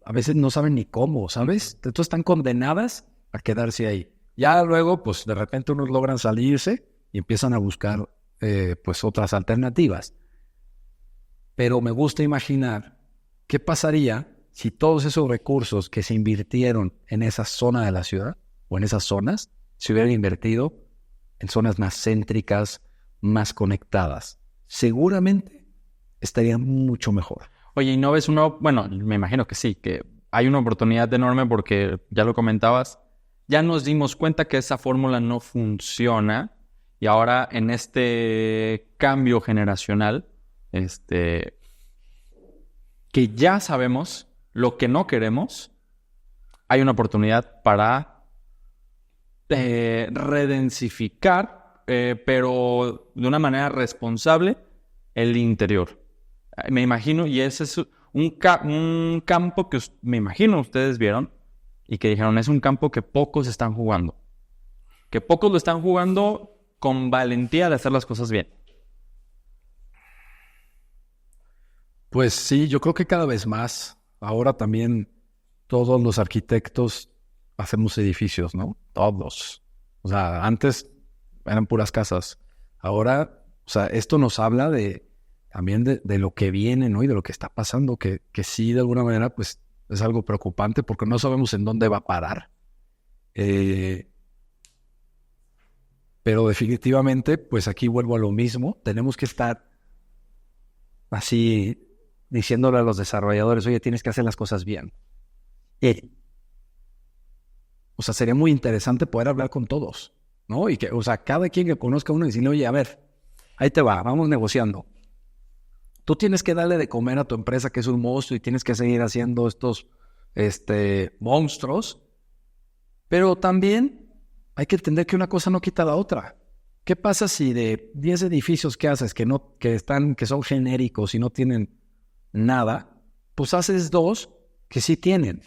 A veces no saben ni cómo, ¿sabes? Entonces están condenadas a quedarse ahí. Ya luego, pues de repente unos logran salirse y empiezan a buscar, pues otras alternativas. Pero me gusta imaginar qué pasaría si todos esos recursos que se invirtieron en esa zona de la ciudad o en esas zonas se hubieran invertido en zonas más céntricas, más conectadas. Seguramente estaría mucho mejor. Oye, ¿y no ves bueno, me imagino que sí, que hay una oportunidad enorme porque ya lo comentabas, ya nos dimos cuenta que esa fórmula no funciona y ahora en este cambio generacional, que ya sabemos lo que no queremos, hay una oportunidad para redensificar, pero de una manera responsable, el interior. Me imagino, y ese es un campo que me imagino ustedes vieron y que dijeron, es un campo que pocos están jugando. Que pocos lo están jugando con valentía de hacer las cosas bien. Pues sí, yo creo que cada vez más. Ahora también todos los arquitectos hacemos edificios, ¿no? Todos. O sea, antes eran puras casas. Ahora, o sea, esto nos habla de también de lo que viene, ¿no? Y de lo que está pasando, que sí, de alguna manera, pues es algo preocupante porque no sabemos en dónde va a parar. Pero definitivamente, pues aquí vuelvo a lo mismo. Tenemos que estar así diciéndole a los desarrolladores, oye, tienes que hacer las cosas bien. O sea, sería muy interesante poder hablar con todos, ¿no? Y que, o sea, cada quien que conozca a uno y decirle, oye, a ver, ahí te va, vamos negociando. Tú tienes que darle de comer a tu empresa, que es un monstruo, y tienes que seguir haciendo estos monstruos. Pero también hay que entender que una cosa no quita la otra. ¿Qué pasa si de 10 edificios que haces que son genéricos y no tienen nada, pues haces 2 que sí tienen,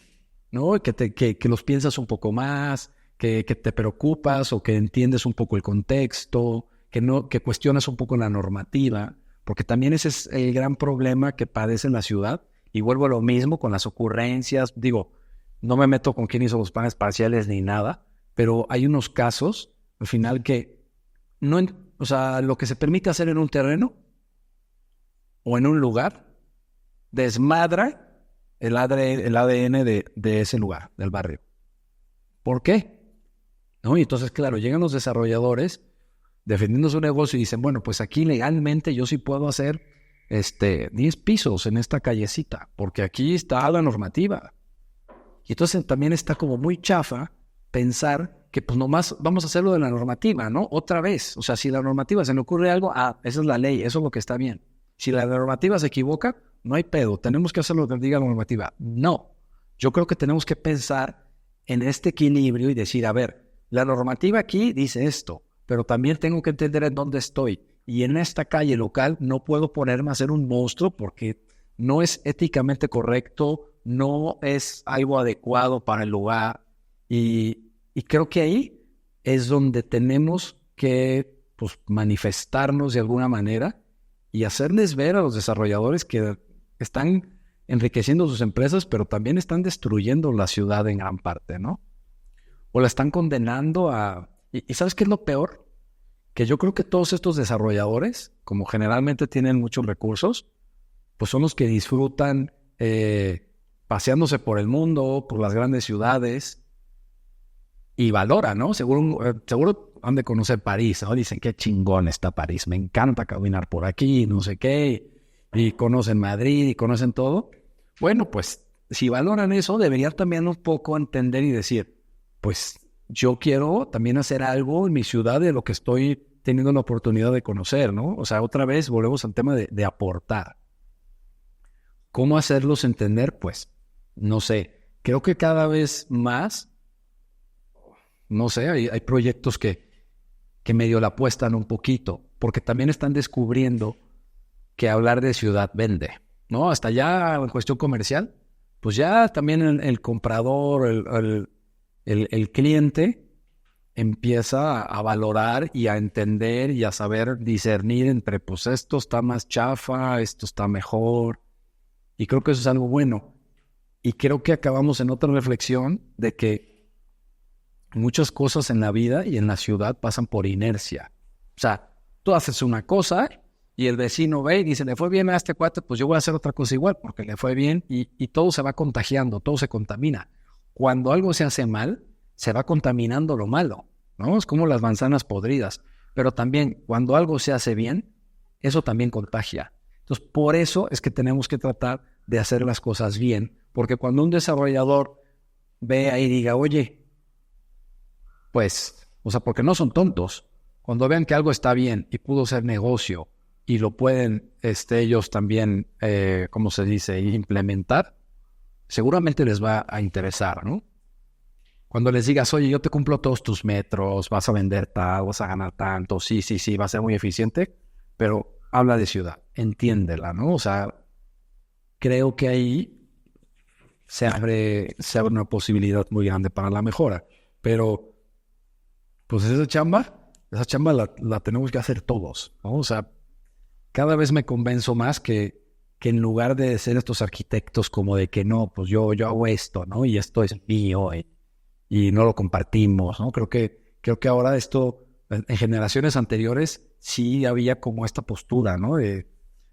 ¿no? Que los piensas un poco más, que te preocupas o que entiendes un poco el contexto, que cuestionas un poco la normativa, porque también ese es el gran problema que padece la ciudad. Y vuelvo a lo mismo con las ocurrencias. Digo, no me meto con quién hizo los planes parciales ni nada, pero hay unos casos, al final, que no, o sea, lo que se permite hacer en un terreno o en un lugar desmadra el ADN de ese lugar, del barrio. ¿Por qué? ¿No? Y entonces, claro, llegan los desarrolladores defendiendo su negocio y dicen, bueno, pues aquí legalmente yo sí puedo hacer 10 pisos en esta callecita, porque aquí está la normativa. Y entonces también está como muy chafa pensar que pues nomás vamos a hacerlo de la normativa, ¿no? Otra vez. O sea, si la normativa se le ocurre algo, esa es la ley, eso es lo que está bien. Si la normativa se equivoca, no hay pedo, tenemos que hacer lo que diga la normativa. No, yo creo que tenemos que pensar en este equilibrio y decir, a ver, la normativa aquí dice esto, pero también tengo que entender en dónde estoy. Y en esta calle local no puedo ponerme a ser un monstruo porque no es éticamente correcto, no es algo adecuado para el lugar. Y creo que ahí es donde tenemos que pues, manifestarnos de alguna manera y hacerles ver a los desarrolladores que están enriqueciendo sus empresas, pero también están destruyendo la ciudad en gran parte, ¿no? O la están condenando a... ¿Y sabes qué es lo peor? Que yo creo que todos estos desarrolladores, como generalmente tienen muchos recursos, pues son los que disfrutan paseándose por el mundo, por las grandes ciudades, y valoran, ¿no? Seguro han de conocer París, ¿no? Dicen, qué chingón está París, me encanta caminar por aquí, no sé qué, y conocen Madrid y conocen todo. Bueno, pues si valoran eso, deberían también un poco entender y decir, pues yo quiero también hacer algo en mi ciudad de lo que estoy teniendo la oportunidad de conocer, ¿no? O sea, otra vez volvemos al tema de aportar. ¿Cómo hacerlos entender? Pues, no sé, creo que cada vez más, no sé, hay proyectos que medio la apuestan un poquito, porque también están descubriendo que hablar de ciudad vende, ¿no? Hasta ya en cuestión comercial, pues ya también el comprador, el cliente empieza a valorar y a entender y a saber discernir entre, pues esto está más chafa, esto está mejor, y creo que eso es algo bueno. Y creo que acabamos en otra reflexión de que muchas cosas en la vida y en la ciudad pasan por inercia. O sea, tú haces una cosa y el vecino ve y dice, le fue bien a este cuate, pues yo voy a hacer otra cosa igual porque le fue bien y todo se va contagiando, todo se contamina. Cuando algo se hace mal, se va contaminando lo malo, ¿no? Es como las manzanas podridas. Pero también cuando algo se hace bien, eso también contagia. Entonces, por eso es que tenemos que tratar de hacer las cosas bien. Porque cuando un desarrollador vea y diga, oye, pues, o sea, porque no son tontos. Cuando vean que algo está bien y pudo ser negocio y lo pueden ellos también, ¿cómo se dice?, implementar, seguramente les va a interesar, ¿no? Cuando les digas, oye, yo te cumplo todos tus metros, vas a vender tal, vas a ganar tanto, sí, va a ser muy eficiente, pero habla de ciudad, entiéndela, ¿no? O sea, creo que ahí se abre una posibilidad muy grande para la mejora, pero pues esa chamba la tenemos que hacer todos, ¿no? O sea, cada vez me convenzo más que en lugar de ser estos arquitectos como de que no, pues yo hago esto, ¿no? Y esto es mío y no lo compartimos, ¿no? Creo que ahora esto, en generaciones anteriores, sí había como esta postura, ¿no? De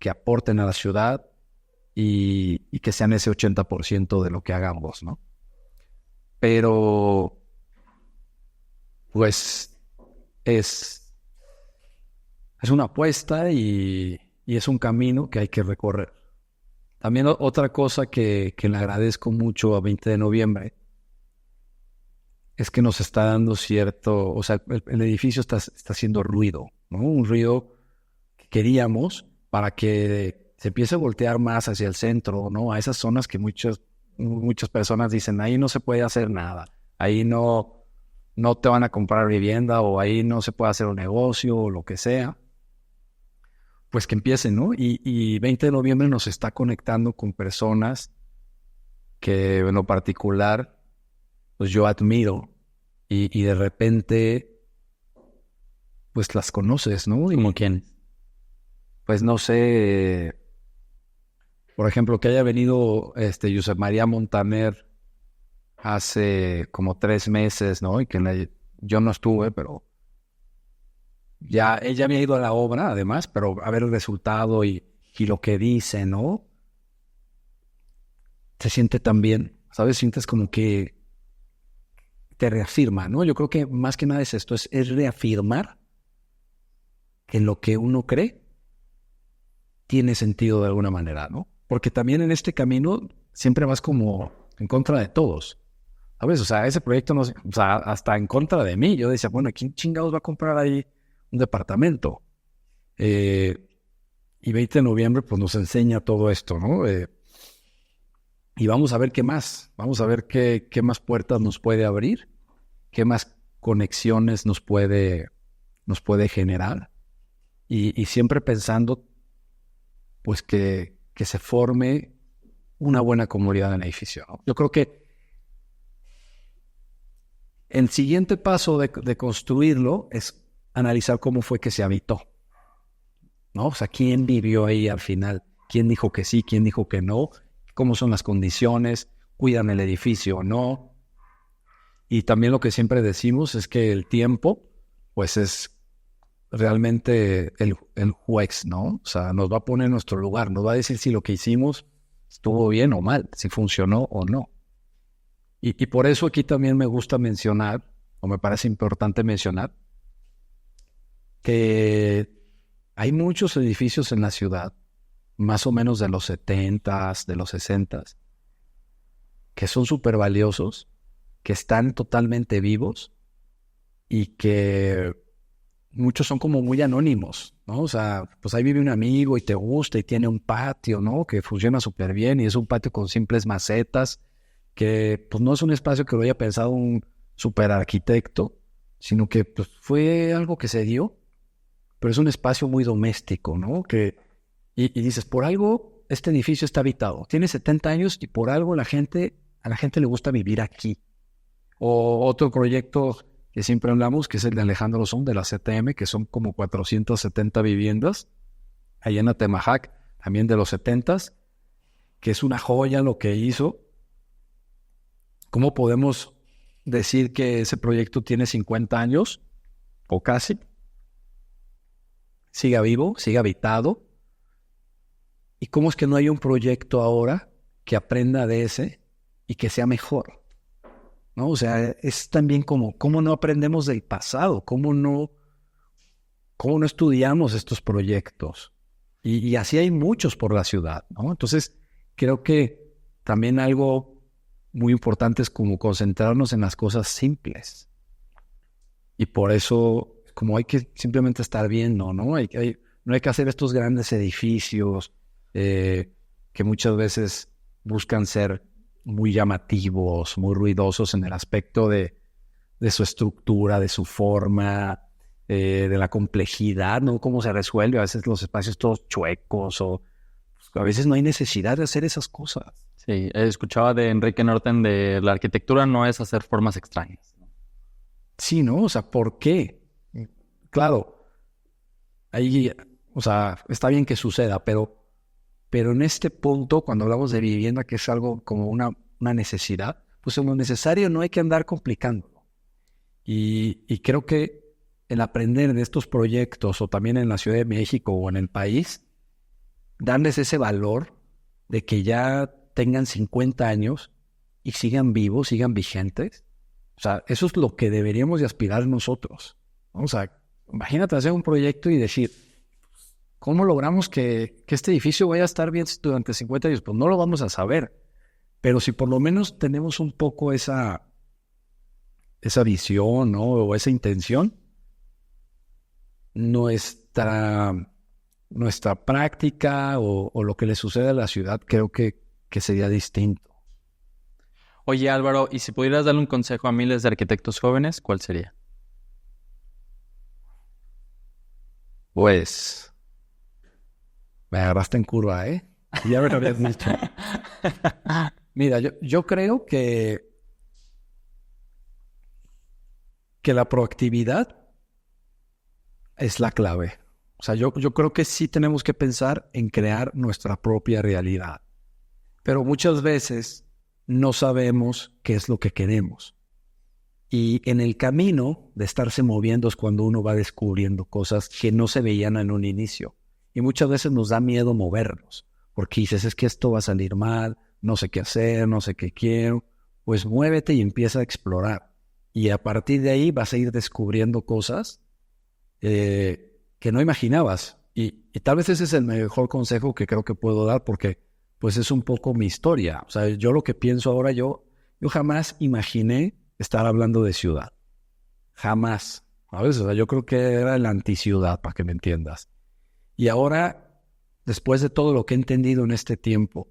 que aporten a la ciudad y que sean ese 80% de lo que hagamos, ¿no? Pero, pues, es una apuesta y es un camino que hay que recorrer. También otra cosa que le agradezco mucho a 20 de noviembre es que nos está dando cierto, o sea, el edificio está haciendo ruido, ¿no? Un ruido que queríamos para que se empiece a voltear más hacia el centro, ¿no? A esas zonas que muchas personas dicen, ahí no se puede hacer nada, ahí no te van a comprar vivienda o ahí no se puede hacer un negocio o lo que sea. Pues que empiecen, ¿no? Y 20 de noviembre nos está conectando con personas que en lo particular pues yo admiro y de repente pues las conoces, ¿no? ¿Como quién? Pues no sé, por ejemplo, que haya venido Josep María Montaner hace como 3 meses, ¿no? Y que yo no estuve, pero ya ella había ido a la obra, además, pero a ver el resultado y lo que dice, ¿no? Se siente tan bien, ¿sabes? Sientes como que te reafirma, ¿no? Yo creo que más que nada es esto, es reafirmar que lo que uno cree tiene sentido de alguna manera, ¿no? Porque también en este camino siempre vas como en contra de todos, ¿sabes? O sea, ese proyecto no, o sea, hasta en contra de mí. Yo decía, bueno, ¿quién chingados va a comprar ahí un departamento? Y 20 de noviembre pues nos enseña todo esto, ¿no? Y vamos a ver qué más, vamos a ver qué más puertas nos puede abrir, qué más conexiones nos puede generar. Y siempre pensando pues que se forme una buena comunidad en el edificio, ¿no? Yo creo que el siguiente paso de construirlo es analizar cómo fue que se habitó, ¿no? O sea, ¿quién vivió ahí al final? ¿Quién dijo que sí? ¿Quién dijo que no? ¿Cómo son las condiciones? ¿Cuidan el edificio o no? Y también lo que siempre decimos es que el tiempo, pues es realmente el juez, ¿no? O sea, nos va a poner en nuestro lugar, nos va a decir si lo que hicimos estuvo bien o mal, si funcionó o no. Y por eso aquí también me gusta mencionar, o me parece importante mencionar, que hay muchos edificios en la ciudad, más o menos de los 70s, de los 60s, que son súper valiosos, que están totalmente vivos y que muchos son como muy anónimos, ¿no? O sea, pues ahí vive un amigo y te gusta y tiene un patio, ¿no? Que funciona súper bien y es un patio con simples macetas, que pues no es un espacio que lo haya pensado un súper arquitecto, sino que pues fue algo que se dio, pero es un espacio muy doméstico, ¿no? Y dices, por algo este edificio está habitado, tiene 70 años y por algo a la gente le gusta vivir aquí. O otro proyecto que siempre hablamos, que es el de Alejandro Son, de la CTM, que son como 470 viviendas, allá en Atemajac, también de los 70s, que es una joya lo que hizo. ¿Cómo podemos decir que ese proyecto tiene 50 años, o casi? Siga vivo, siga habitado. ¿Y cómo es que no hay un proyecto ahora que aprenda de ese y que sea mejor? ¿No? O sea, es también como, ¿cómo no aprendemos del pasado? ¿Cómo no estudiamos estos proyectos? Y así hay muchos por la ciudad, ¿no? Entonces, creo que también algo muy importante es como concentrarnos en las cosas simples. Y por eso, como hay que simplemente estar viendo, ¿no? No hay que hacer estos grandes edificios que muchas veces buscan ser muy llamativos, muy ruidosos en el aspecto de su estructura, de su forma, de la complejidad, ¿no? Cómo se resuelve, a veces los espacios todos chuecos o pues, a veces no hay necesidad de hacer esas cosas. Sí, escuchaba de Enrique Norton de la arquitectura no es hacer formas extrañas. Sí, ¿no? O sea, ¿por qué? Claro, ahí, o sea, está bien que suceda, pero en este punto, cuando hablamos de vivienda, que es algo como una necesidad, pues en lo necesario no hay que andar complicándolo. Y creo que el aprender de estos proyectos, o también en la Ciudad de México o en el país, darles ese valor de que ya tengan 50 años y sigan vivos, sigan vigentes. O sea, eso es lo que deberíamos de aspirar nosotros, ¿no? O sea, imagínate hacer un proyecto y decir, ¿cómo logramos que este edificio vaya a estar bien durante 50 años? Pues no lo vamos a saber. Pero si por lo menos tenemos un poco esa visión, ¿no? O esa intención, nuestra práctica o lo que le sucede a la ciudad creo que sería distinto. Oye, Álvaro, y si pudieras darle un consejo a miles de arquitectos jóvenes, ¿cuál sería? Pues, me agarraste en curva, ¿eh? Ya me lo habías dicho. Mira, yo creo que la proactividad es la clave. O sea, yo creo que sí tenemos que pensar en crear nuestra propia realidad. Pero muchas veces no sabemos qué es lo que queremos. Y en el camino de estarse moviendo es cuando uno va descubriendo cosas que no se veían en un inicio. Y muchas veces nos da miedo movernos, porque dices, es que esto va a salir mal, no sé qué hacer, no sé qué quiero. Pues muévete y empieza a explorar. Y a partir de ahí vas a ir descubriendo cosas que no imaginabas. Y tal vez ese es el mejor consejo que creo que puedo dar, porque pues es un poco mi historia. O sea, yo lo que pienso ahora, yo jamás imaginé estar hablando de ciudad. Jamás. ¿Sabes? O sea, yo creo que era la anticiudad, para que me entiendas. Y ahora, después de todo lo que he entendido en este tiempo,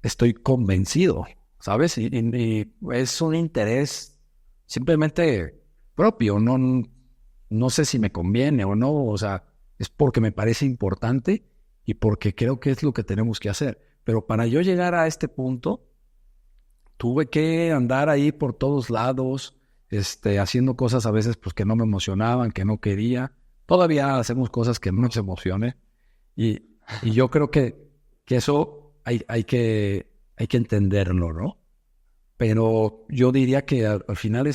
estoy convencido, ¿sabes? Y es un interés simplemente propio. No sé si me conviene o no. O sea, es porque me parece importante y porque creo que es lo que tenemos que hacer. Pero para yo llegar a este punto, tuve que andar ahí por todos lados, haciendo cosas a veces pues, que no me emocionaban, que no quería. Todavía hacemos cosas que no nos emocionen. Y yo creo que eso hay que entenderlo, ¿no? Pero yo diría que al final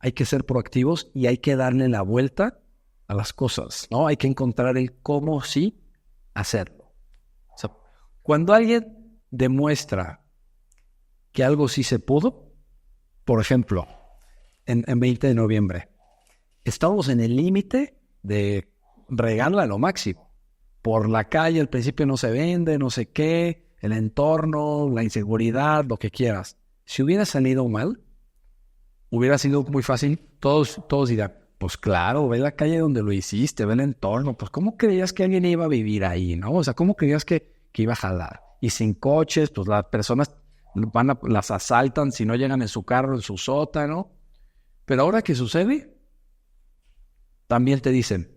hay que ser proactivos y hay que darle la vuelta a las cosas, ¿no? Hay que encontrar el cómo sí hacerlo. O sea, cuando alguien demuestra que algo sí se pudo, por ejemplo, en 20 de noviembre, estábamos en el límite de regarla a lo máximo. Por la calle al principio no se vende, no sé qué, el entorno, la inseguridad, lo que quieras. Si hubiera salido mal, hubiera sido muy fácil. Todos dirán, pues claro, ve la calle donde lo hiciste, ve el entorno. Pues ¿cómo creías que alguien iba a vivir ahí, no? O sea, ¿cómo creías que iba a jalar? Y sin coches, pues las personas las asaltan si no llegan en su carro, en su sótano. Pero ahora que sucede, también te dicen,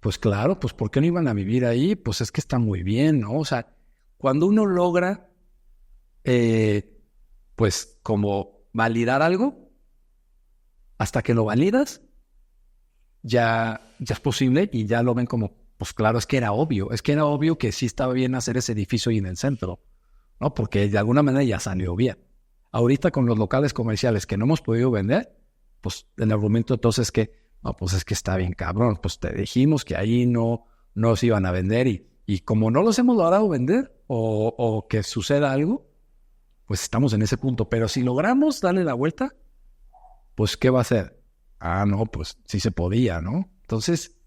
pues claro, pues ¿por qué no iban a vivir ahí? Pues es que está muy bien, ¿no? O sea, cuando uno logra, pues como validar algo, hasta que lo validas, ya es posible y ya lo ven como, pues claro, es que era obvio que sí estaba bien hacer ese edificio ahí en el centro, ¿no? Porque de alguna manera ya salió bien. Ahorita con los locales comerciales que no hemos podido vender, pues el argumento entonces es que, no, pues es que está bien cabrón, pues te dijimos que ahí no se iban a vender y como no los hemos logrado vender o que suceda algo, pues estamos en ese punto. Pero si logramos darle la vuelta, pues ¿qué va a hacer? Ah, no, pues sí se podía, ¿no? Entonces,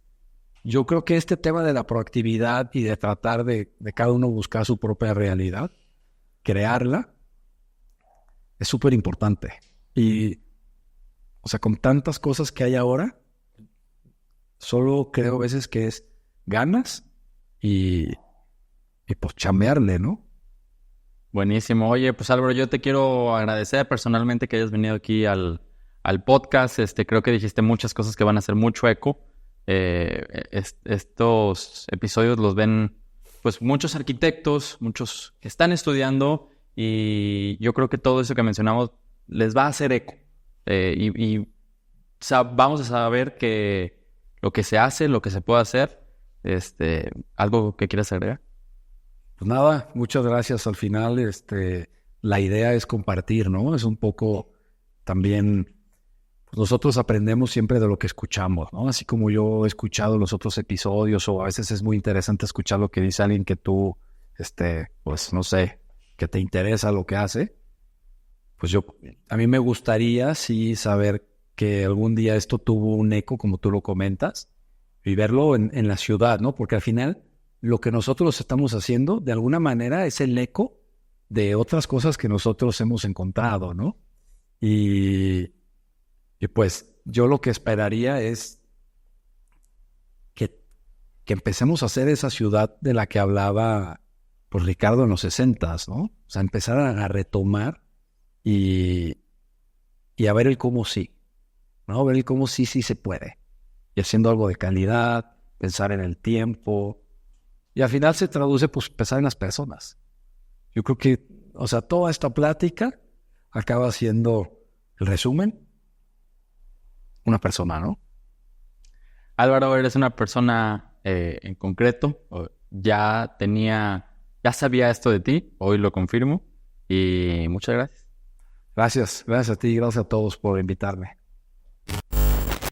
yo creo que este tema de la proactividad y de tratar de cada uno buscar su propia realidad, crearla, es súper importante. Y, o sea, con tantas cosas que hay ahora, solo creo a veces que es ganas y pues chambearle, ¿no? Buenísimo. Oye, pues Álvaro, yo te quiero agradecer personalmente que hayas venido aquí al podcast. Creo que dijiste muchas cosas que van a hacer mucho eco. Estos episodios los ven pues muchos arquitectos, muchos que están estudiando y yo creo que todo eso que mencionamos les va a hacer eco. Vamos a saber que lo que se hace, lo que se puede hacer. ¿Algo que quieras agregar? Pues nada, muchas gracias. Al final, la idea es compartir, ¿no? Es un poco también, pues nosotros aprendemos siempre de lo que escuchamos, ¿no? Así como yo he escuchado los otros episodios, o a veces es muy interesante escuchar lo que dice alguien que tú, pues no sé, que te interesa lo que hace. Pues a mí me gustaría sí saber que algún día esto tuvo un eco, como tú lo comentas, y verlo en la ciudad, ¿no? Porque al final lo que nosotros estamos haciendo, de alguna manera, es el eco de otras cosas que nosotros hemos encontrado, ¿no? Y pues yo lo que esperaría es que empecemos a hacer esa ciudad de la que hablaba pues Ricardo en los 60s, ¿no? O sea, empezar a retomar y a ver el cómo sí, ¿no? Ver el cómo sí se puede. Y haciendo algo de calidad, pensar en el tiempo. Y al final se traduce, pues, pensar en las personas. Yo creo que, o sea, toda esta plática acaba siendo el resumen, una persona, ¿no? Álvaro, eres una persona en concreto. Ya sabía esto de ti, hoy lo confirmo. Y muchas gracias. Gracias a ti, gracias a todos por invitarme.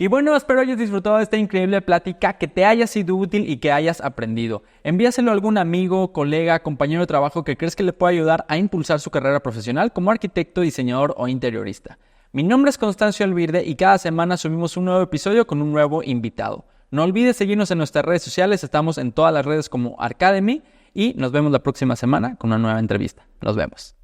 Y bueno, espero hayas disfrutado de esta increíble plática, que te haya sido útil y que hayas aprendido. Envíaselo a algún amigo, colega, compañero de trabajo que crees que le pueda ayudar a impulsar su carrera profesional como arquitecto, diseñador o interiorista. Mi nombre es Constancio Alvirde y cada semana subimos un nuevo episodio con un nuevo invitado. No olvides seguirnos en nuestras redes sociales, estamos en todas las redes como Arcademy y nos vemos la próxima semana con una nueva entrevista. Nos vemos.